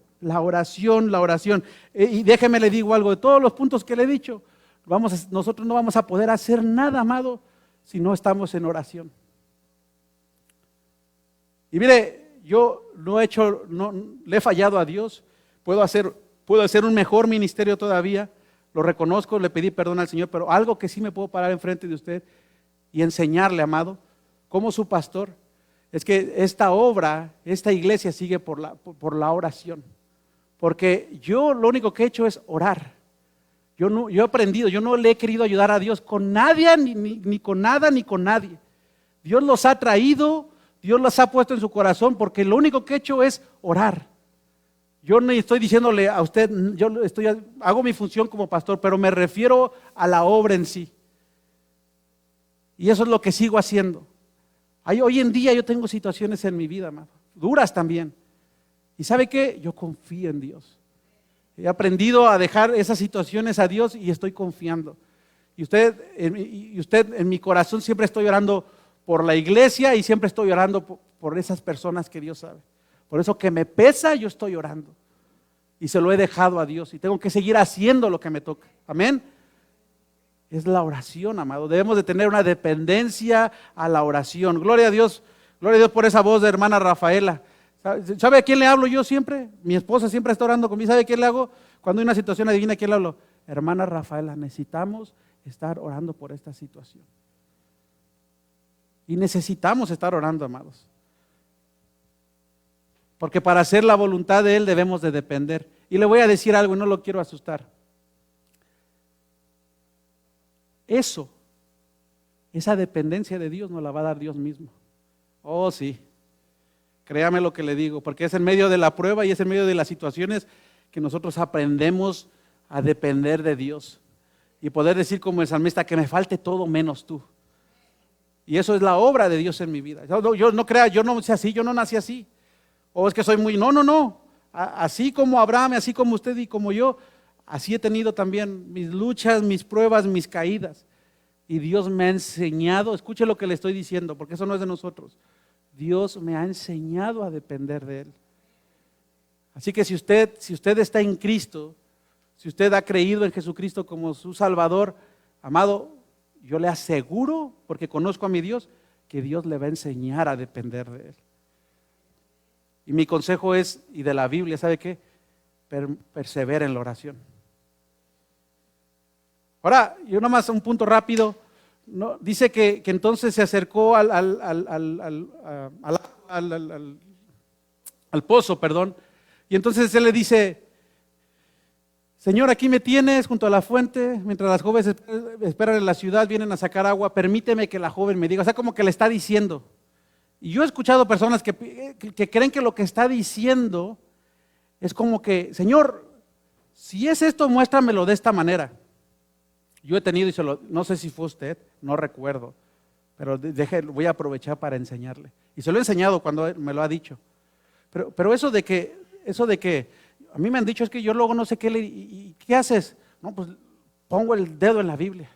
Y déjeme le digo algo, de todos los puntos que le he dicho, nosotros no vamos a poder hacer nada, amado, si no estamos en oración. Y mire, yo le he fallado a Dios, puedo hacer un mejor ministerio todavía, lo reconozco, le pedí perdón al Señor, pero algo que sí me puedo parar enfrente de usted y enseñarle, amado, como su pastor, es que esta iglesia sigue por la oración. Porque yo lo único que he hecho es orar. Yo he aprendido, yo no le he querido ayudar a Dios con nadie, ni con nada, ni con nadie. Dios los ha traído, Dios los ha puesto en su corazón, porque lo único que he hecho es orar. Yo no estoy diciéndole a usted, hago mi función como pastor, pero me refiero a la obra en sí. Y eso es lo que sigo haciendo. Hoy en día yo tengo situaciones en mi vida, amado, duras también. ¿Y sabe qué? Yo confío en Dios. He aprendido a dejar esas situaciones a Dios y estoy confiando. Y usted en mi corazón siempre estoy orando por la iglesia y siempre estoy orando por esas personas que Dios sabe. Por eso que me pesa, yo estoy orando. Y se lo he dejado a Dios y tengo que seguir haciendo lo que me toca. Amén. Es la oración, amado. Debemos de tener una dependencia a la oración. Gloria a Dios por esa voz de hermana Rafaela. ¿Sabe a quién le hablo yo siempre? Mi esposa siempre está orando conmigo. ¿Sabe a quién le hago? Cuando hay una situación adivina, ¿a quién le hablo? Hermana Rafaela, necesitamos estar orando por esta situación. Y necesitamos estar orando, amados. Porque para hacer la voluntad de Él debemos de depender. Y le voy a decir algo y no lo quiero asustar. Esa dependencia de Dios nos la va a dar Dios mismo. Oh, sí. Créame lo que le digo, porque es en medio de la prueba y es en medio de las situaciones que nosotros aprendemos a depender de Dios. Y poder decir como el salmista, que me falte todo menos tú. Y eso es la obra de Dios en mi vida. Yo no crea, yo no sé así, yo no nací así. O es que soy muy, no. Así como Abraham, así como usted y como yo, así he tenido también mis luchas, mis pruebas, mis caídas. Y Dios me ha enseñado, escuche lo que le estoy diciendo, porque eso no es de nosotros. Dios me ha enseñado a depender de Él. Así que si usted está en Cristo, si usted ha creído en Jesucristo como su Salvador, amado, yo le aseguro, porque conozco a mi Dios, que Dios le va a enseñar a depender de Él. Y mi consejo es, y de la Biblia, ¿sabe qué? Persevera en la oración. Ahora, yo nomás un punto rápido. No, dice que entonces se acercó al pozo, y entonces él le dice, Señor, aquí me tienes junto a la fuente, mientras las jóvenes esperan en la ciudad, vienen a sacar agua, permíteme que la joven me diga, o sea, como que le está diciendo. Y yo he escuchado personas que creen que lo que está diciendo es como que, Señor, si es esto, muéstramelo de esta manera. Yo he tenido, no sé si fue usted, no recuerdo, pero voy a aprovechar para enseñarle. Y se lo he enseñado cuando me lo ha dicho. Pero eso de que, a mí me han dicho, es que yo luego no sé qué, ¿y qué haces? No, pues pongo el dedo en la Biblia.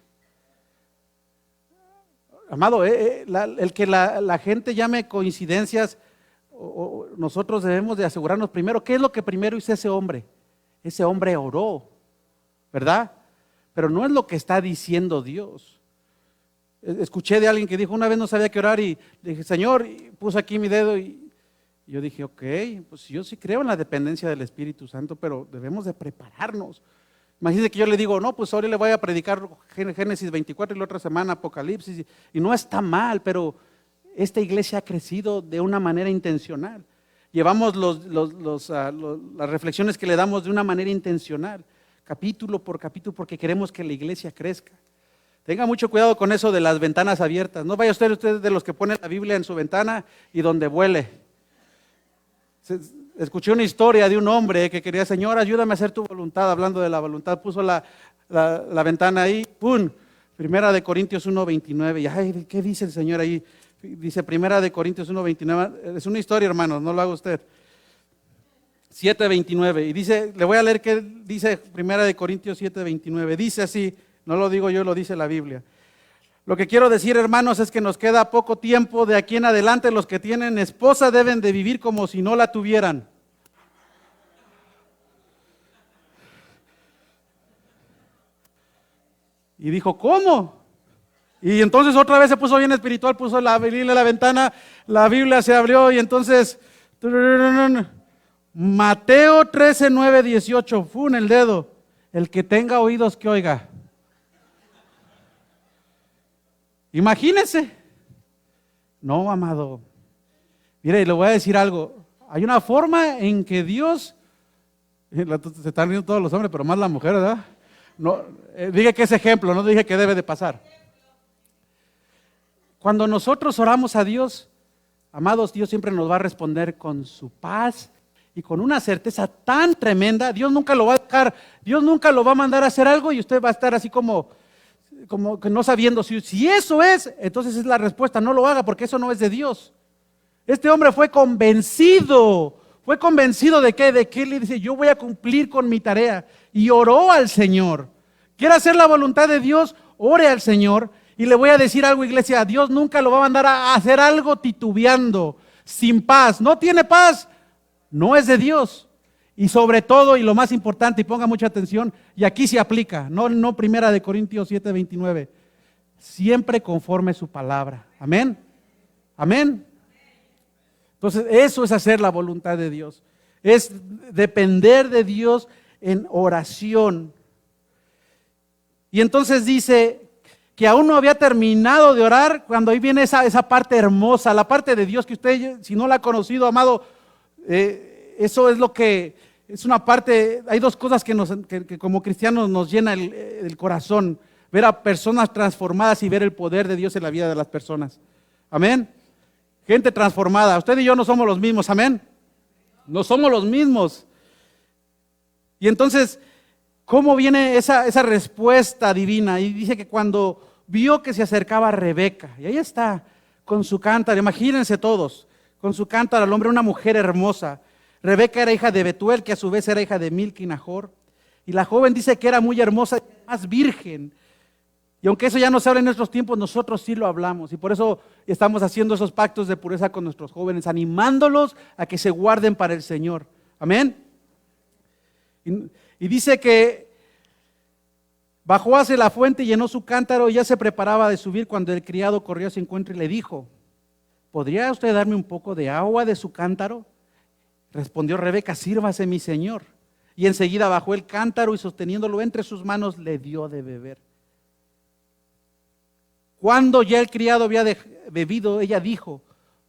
Amado, el que la gente llame coincidencias, nosotros debemos de asegurarnos primero, ¿qué es lo que primero hizo ese hombre? Ese hombre oró, ¿verdad? Pero no es lo que está diciendo Dios. Escuché de alguien que dijo, una vez no sabía qué orar y dije, Señor, y puse aquí mi dedo y yo dije, ok, pues yo sí creo en la dependencia del Espíritu Santo, pero debemos de prepararnos. Imagínense que yo le digo, no, pues ahora le voy a predicar Génesis 24 y la otra semana Apocalipsis, y no está mal, pero esta iglesia ha crecido de una manera intencional. Llevamos las reflexiones que le damos de una manera intencional, capítulo por capítulo, porque queremos que la iglesia crezca. Tenga mucho cuidado con eso de las ventanas abiertas. No vaya usted de los que ponen la Biblia en su ventana y donde vuele. Escuché una historia de un hombre que quería, Señor, ayúdame a hacer tu voluntad, hablando de la voluntad, puso la ventana ahí, ¡pum! Primera de Corintios 1:29, y ay, ¿qué dice el Señor ahí? Dice Primera de Corintios 1:29, es una historia, hermanos, no lo haga usted. 7:29, y dice, le voy a leer qué dice Primera de Corintios 7:29, dice así, no lo digo yo, lo dice la Biblia. Lo que quiero decir, hermanos, es que nos queda poco tiempo. De aquí en adelante, los que tienen esposa deben de vivir como si no la tuvieran. Y dijo, ¿cómo? Y entonces otra vez se puso bien espiritual, puso la Biblia en la ventana, la Biblia se abrió y entonces, Mateo 13:9-18, en el dedo. El que tenga oídos que oiga. Imagínense. No, amado. Mire, le voy a decir algo. Hay una forma en que Dios, se están riendo todos los hombres, pero más la mujer, ¿verdad? No, dije que es ejemplo, no dije que debe de pasar. Cuando nosotros oramos a Dios, amados, Dios siempre nos va a responder con su paz y con una certeza tan tremenda. Dios nunca lo va a dejar, Dios nunca lo va a mandar a hacer algo y usted va a estar así como que no sabiendo si eso es, entonces es la respuesta, no lo haga porque eso no es de Dios. Este hombre fue convencido de que le dice, yo voy a cumplir con mi tarea, y oró al Señor. ¿Quiere hacer la voluntad de Dios? Ore al Señor. Y le voy a decir algo, iglesia, Dios nunca lo va a mandar a hacer algo titubeando, sin paz. No tiene paz, no es de Dios. Y sobre todo, y lo más importante, y ponga mucha atención, y aquí se aplica, no Primera de Corintios 7:29, siempre conforme su palabra. Amén. Amén. Entonces, eso es hacer la voluntad de Dios. Es depender de Dios en oración. Y entonces dice que aún no había terminado de orar cuando ahí viene esa parte hermosa, la parte de Dios que usted, si no la ha conocido, amado, eso es lo que, es una parte, hay dos cosas que como cristianos nos llena el corazón, ver a personas transformadas y ver el poder de Dios en la vida de las personas. Amén. Gente transformada, usted y yo no somos los mismos, amén. No somos los mismos. Y entonces, ¿cómo viene esa respuesta divina? Y dice que cuando vio que se acercaba Rebeca, y ahí está, con su cántaro, imagínense todos, con su cántaro al hombre, una mujer hermosa. Rebeca era hija de Betuel, que a su vez era hija de Milca y Nahor. Y la joven dice que era muy hermosa, más virgen. Y aunque eso ya no se habla en nuestros tiempos, nosotros sí lo hablamos. Y por eso estamos haciendo esos pactos de pureza con nuestros jóvenes, animándolos a que se guarden para el Señor. Amén. Y dice que bajó hacia la fuente y llenó su cántaro y ya se preparaba de subir cuando el criado corrió a su encuentro y le dijo, ¿podría usted darme un poco de agua de su cántaro? Respondió Rebeca, sírvase mi señor. Y enseguida bajó el cántaro y sosteniéndolo entre sus manos le dio de beber. Cuando ya el criado había bebido, ella dijo,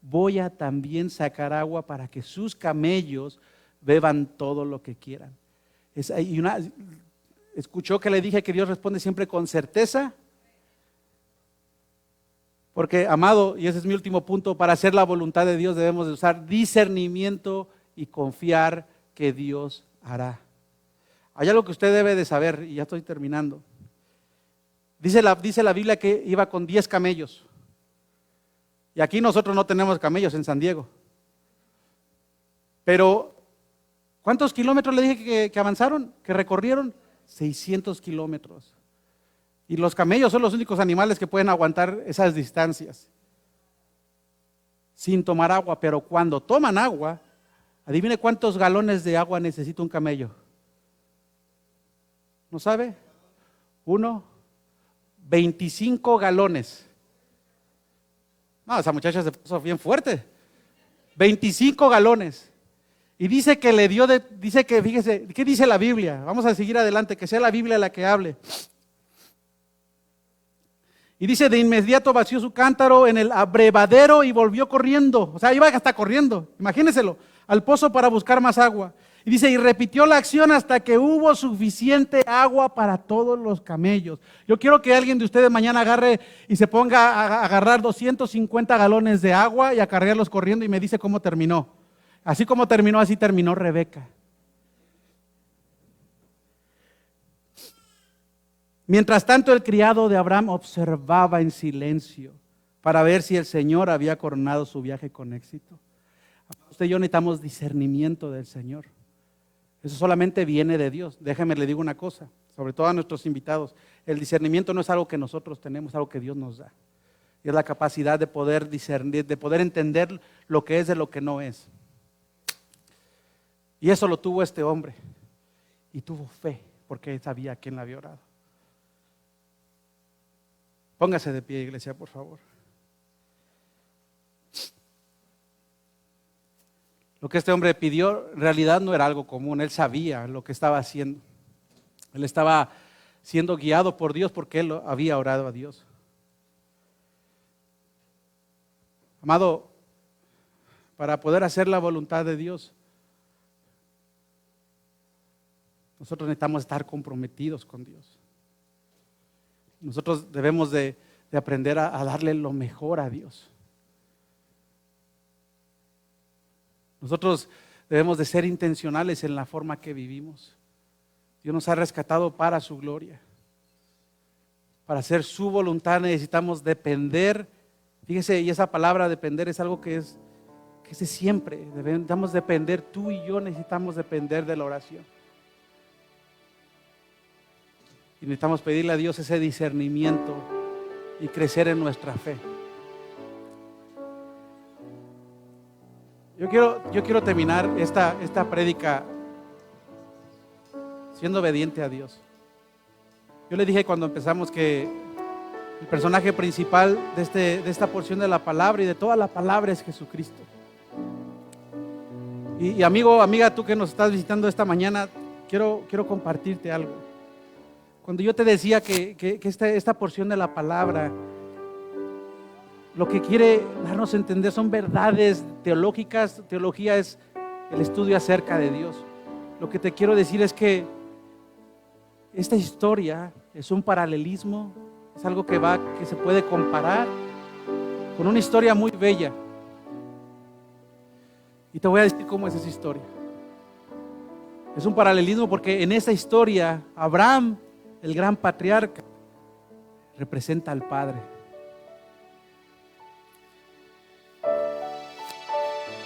voy a también sacar agua para que sus camellos beban todo lo que quieran. ¿Escuchó que le dije que Dios responde siempre con certeza? Porque, amado, y ese es mi último punto, para hacer la voluntad de Dios debemos de usar discernimiento y confiar que Dios hará. Hay algo que usted debe de saber, y ya estoy terminando. Dice la Biblia que iba con 10 camellos. Y aquí nosotros no tenemos camellos en San Diego. Pero, ¿cuántos kilómetros le dije que avanzaron? Que recorrieron 600 kilómetros. Y los camellos son los únicos animales que pueden aguantar esas distancias sin tomar agua. Pero cuando toman agua, adivine cuántos galones de agua necesita un camello. ¿No sabe? 25 galones. No, esa muchacha se puso bien fuerte. 25 galones. Y dice que le dio dice que, fíjese, ¿qué dice la Biblia? Vamos a seguir adelante, que sea la Biblia la que hable. Y dice, de inmediato vació su cántaro en el abrevadero y volvió corriendo. O sea, iba hasta corriendo, imagínenselo, al pozo para buscar más agua. Y dice, y repitió la acción hasta que hubo suficiente agua para todos los camellos. Yo quiero que alguien de ustedes mañana agarre y se ponga a agarrar 250 galones de agua y acarrearlos corriendo y me dice cómo terminó. Así como terminó, así terminó Rebeca. Mientras tanto, el criado de Abraham observaba en silencio para ver si el Señor había coronado su viaje con éxito. Usted y yo necesitamos discernimiento del Señor. Eso solamente viene de Dios. Déjame le digo una cosa, sobre todo a nuestros invitados. El discernimiento no es algo que nosotros tenemos, es algo que Dios nos da. Y es la capacidad de poder discernir, de poder entender lo que es de lo que no es. Y eso lo tuvo este hombre. Y tuvo fe, porque sabía a quién le había orado. Póngase de pie, iglesia, por favor. Lo que este hombre pidió en realidad no era algo común. Él sabía lo que estaba haciendo. Él estaba siendo guiado por Dios porque él había orado a Dios. Amado, para poder hacer la voluntad de Dios, nosotros necesitamos estar comprometidos con Dios. Nosotros debemos de aprender a darle lo mejor a Dios. Nosotros debemos de ser intencionales en la forma que vivimos. Dios nos ha rescatado para su gloria. Para hacer su voluntad necesitamos depender. Fíjese, y esa palabra depender es algo que es de siempre. Necesitamos depender, tú y yo necesitamos depender de la oración. Y necesitamos pedirle a Dios ese discernimiento y crecer en nuestra fe. Yo quiero terminar esta prédica siendo obediente a Dios. Yo le dije cuando empezamos que el personaje principal de esta porción de la palabra y de toda la palabra es Jesucristo. Y amigo, amiga, tú que nos estás visitando esta mañana, quiero compartirte algo. Cuando yo te decía que esta porción de la palabra lo que quiere darnos a entender son verdades teológicas. Teología es el estudio acerca de Dios. Lo que te quiero decir es que esta historia es un paralelismo, es algo que se puede comparar con una historia muy bella. Y te voy a decir cómo es esa historia. Es un paralelismo porque en esa historia Abraham, el gran patriarca, representa al Padre.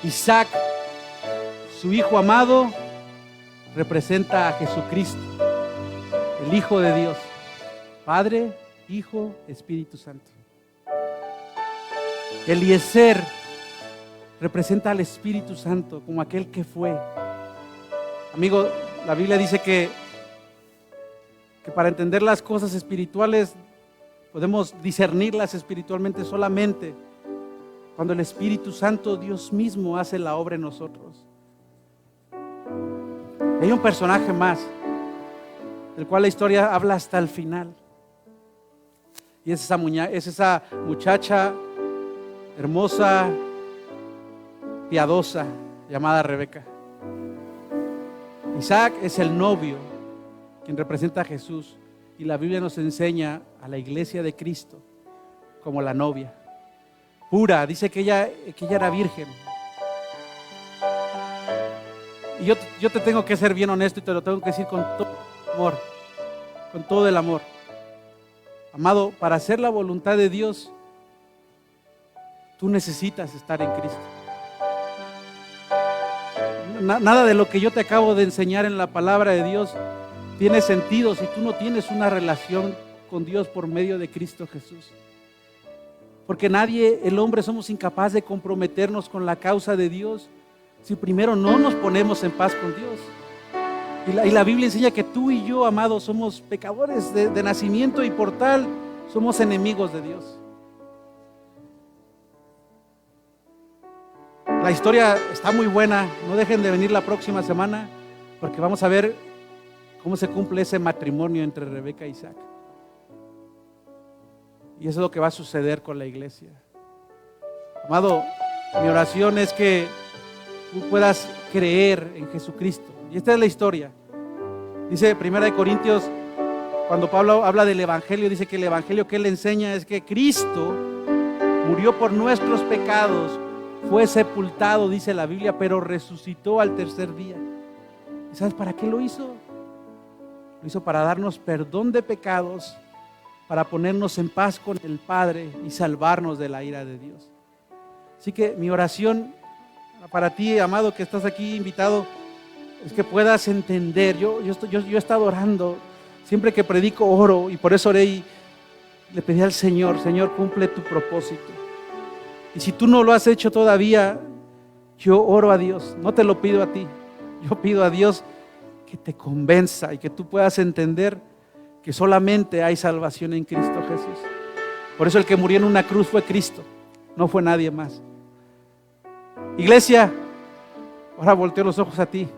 Isaac, su hijo amado, representa a Jesucristo, el Hijo de Dios, Padre, Hijo, Espíritu Santo. Eliezer representa al Espíritu Santo como aquel que fue. Amigo, la Biblia dice que para entender las cosas espirituales podemos discernirlas espiritualmente solamente cuando el Espíritu Santo, Dios mismo, hace la obra en nosotros. Hay un personaje más, del cual la historia habla hasta el final. Y es esa muchacha hermosa, piadosa, llamada Rebeca. Isaac es el novio, quien representa a Jesús. Y la Biblia nos enseña a la iglesia de Cristo como la novia. Pura, dice que ella era virgen. Y yo te tengo que ser bien honesto y te lo tengo que decir con todo el amor, con todo el amor. Amado, para hacer la voluntad de Dios, tú necesitas estar en Cristo. Nada de lo que yo te acabo de enseñar en la palabra de Dios tiene sentido si tú no tienes una relación con Dios por medio de Cristo Jesús. Porque nadie, el hombre, somos incapaces de comprometernos con la causa de Dios si primero no nos ponemos en paz con Dios. Y la Biblia enseña que tú y yo, amados, somos pecadores de nacimiento y por tal somos enemigos de Dios. La historia está muy buena, no dejen de venir la próxima semana porque vamos a ver cómo se cumple ese matrimonio entre Rebeca e Isaac. Y eso es lo que va a suceder con la iglesia. Amado, mi oración es que tú puedas creer en Jesucristo. Y esta es la historia. Dice 1 Corintios, cuando Pablo habla del evangelio, dice que el evangelio que él enseña es que Cristo murió por nuestros pecados, fue sepultado, dice la Biblia, pero resucitó al tercer día. ¿Y sabes para qué lo hizo? Lo hizo para darnos perdón de pecados, para ponernos en paz con el Padre y salvarnos de la ira de Dios. Así que mi oración para ti, amado, que estás aquí invitado, es que puedas entender. Yo he estado orando, siempre que predico oro, y por eso oré y le pedí al Señor, Señor, cumple tu propósito. Y si tú no lo has hecho todavía, yo oro a Dios, no te lo pido a ti, yo pido a Dios que te convenza y que tú puedas entender que solamente hay salvación en Cristo Jesús. Por eso el que murió en una cruz fue Cristo, no fue nadie más. Iglesia, ahora volteo los ojos a ti.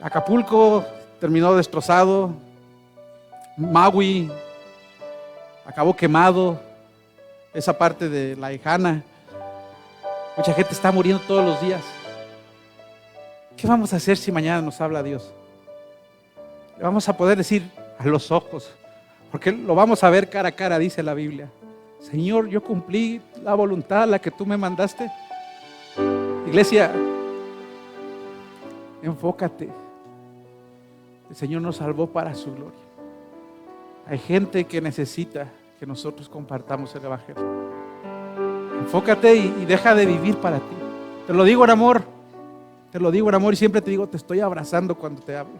Acapulco terminó destrozado, Maui acabó quemado, esa parte de La Lejana, mucha gente está muriendo todos los días. ¿Qué vamos a hacer si mañana nos habla Dios? Le vamos a poder decir a los ojos, porque lo vamos a ver cara a cara, dice la Biblia: Señor, yo cumplí la voluntad a la que tú me mandaste. Iglesia, enfócate. El Señor nos salvó para su gloria. Hay gente que necesita que nosotros compartamos el evangelio. Enfócate y deja de vivir para ti. Te lo digo en amor. Te lo digo en amor y siempre te digo, te estoy abrazando cuando te hablo.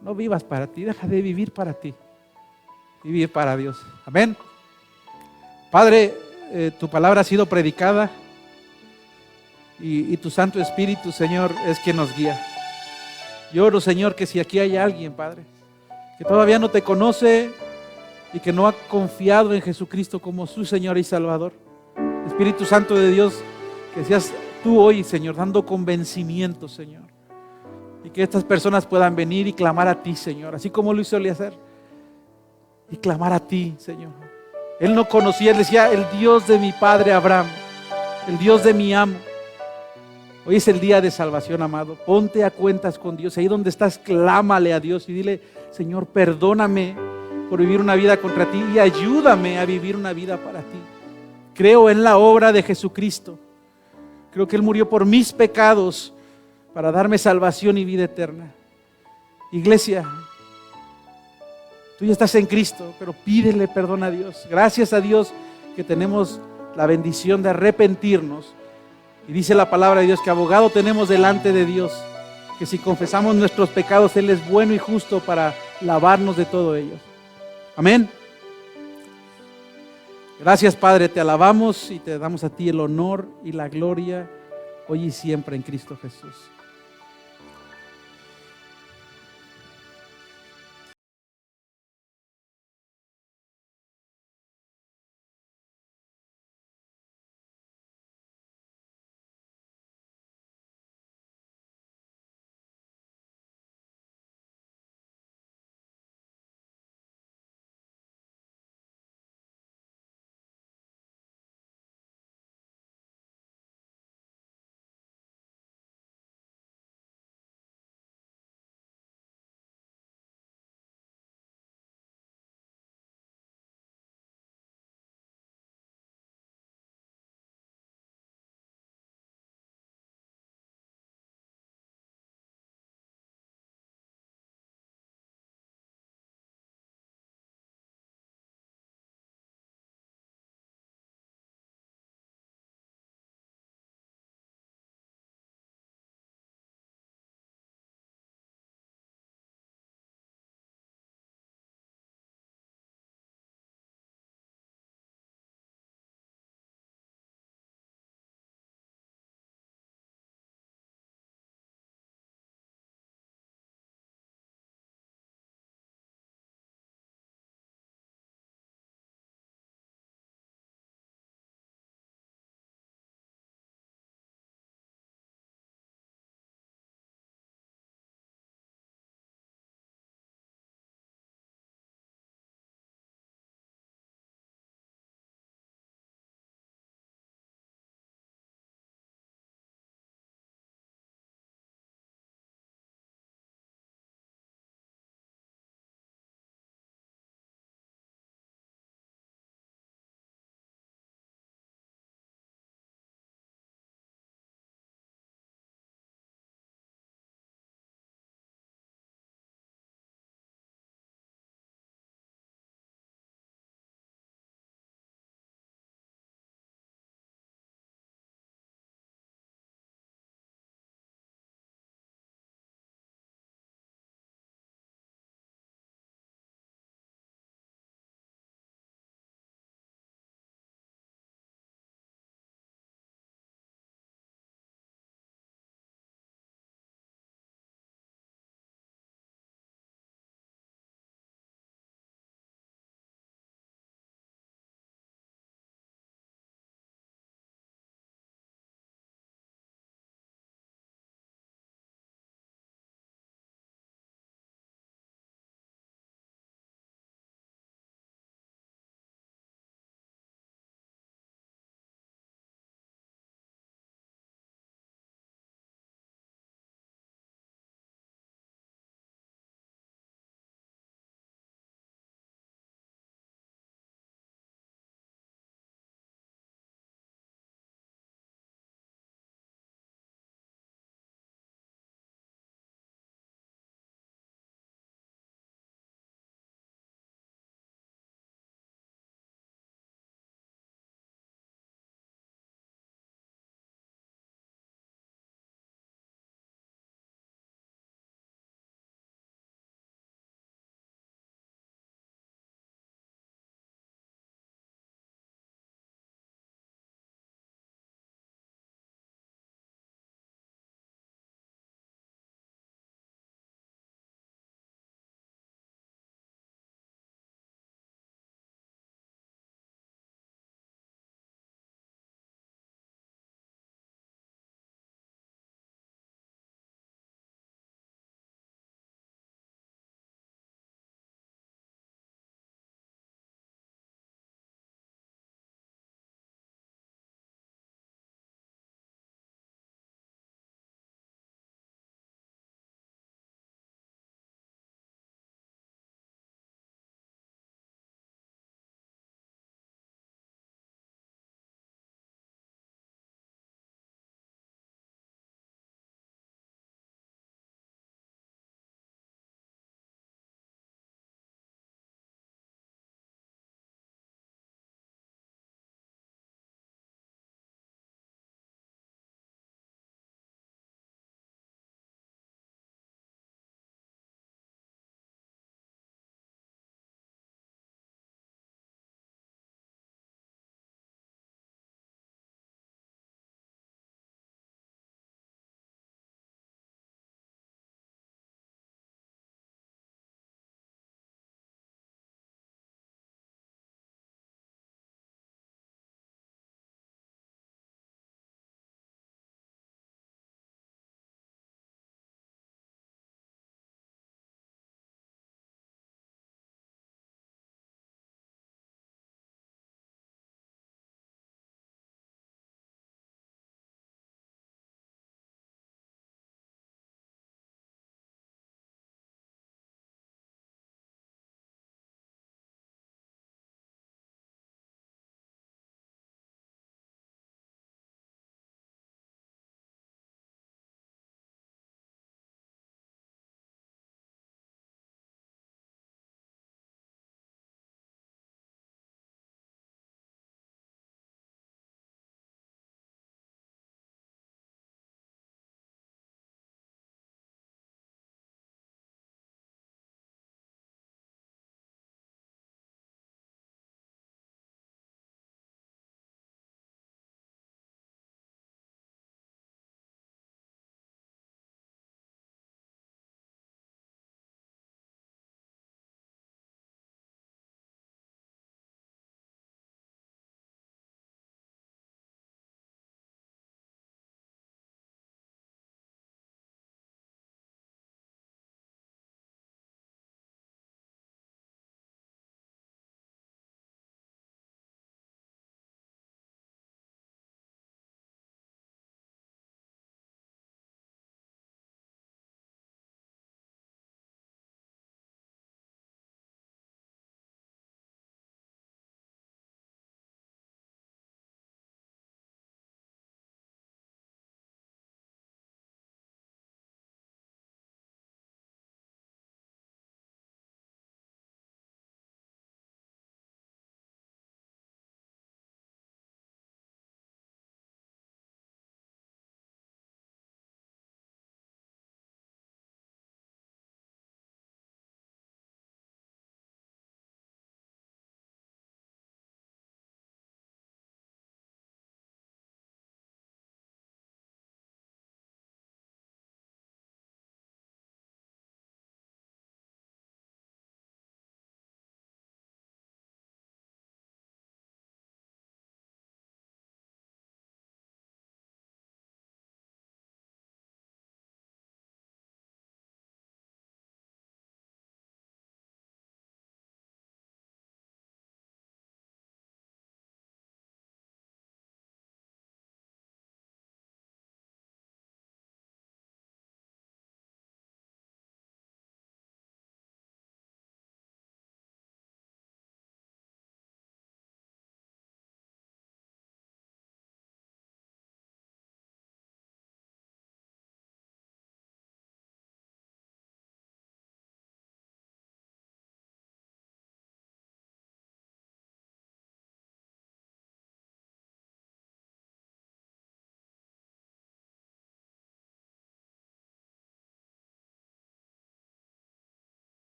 No vivas para ti, deja de vivir para ti. Vivir para Dios. Amén. Padre, tu palabra ha sido predicada y tu Santo Espíritu, Señor, es quien nos guía. Yo oro, Señor, que si aquí hay alguien, Padre, que todavía no te conoce y que no ha confiado en Jesucristo como su Señor y Salvador, Espíritu Santo de Dios, que seas tú hoy, Señor, dando convencimiento, Señor, y que estas personas puedan venir y clamar a ti, Señor, así como lo hizo Eliezer, y clamar a ti, Señor. Él no conocía, él decía: el Dios de mi padre Abraham, el Dios de mi amo. Hoy es el día de salvación, amado. Ponte a cuentas con Dios. Ahí donde estás, clámale a Dios y dile: Señor, perdóname por vivir una vida contra ti y ayúdame a vivir una vida para ti. Creo en la obra de Jesucristo. Creo que Él murió por mis pecados para darme salvación y vida eterna. Iglesia, tú ya estás en Cristo, pero pídele perdón a Dios. Gracias a Dios que tenemos la bendición de arrepentirnos. Y dice la palabra de Dios que abogado tenemos delante de Dios, que si confesamos nuestros pecados, Él es bueno y justo para lavarnos de todo ello. Amén. Gracias, Padre, te alabamos y te damos a ti el honor y la gloria hoy y siempre en Cristo Jesús.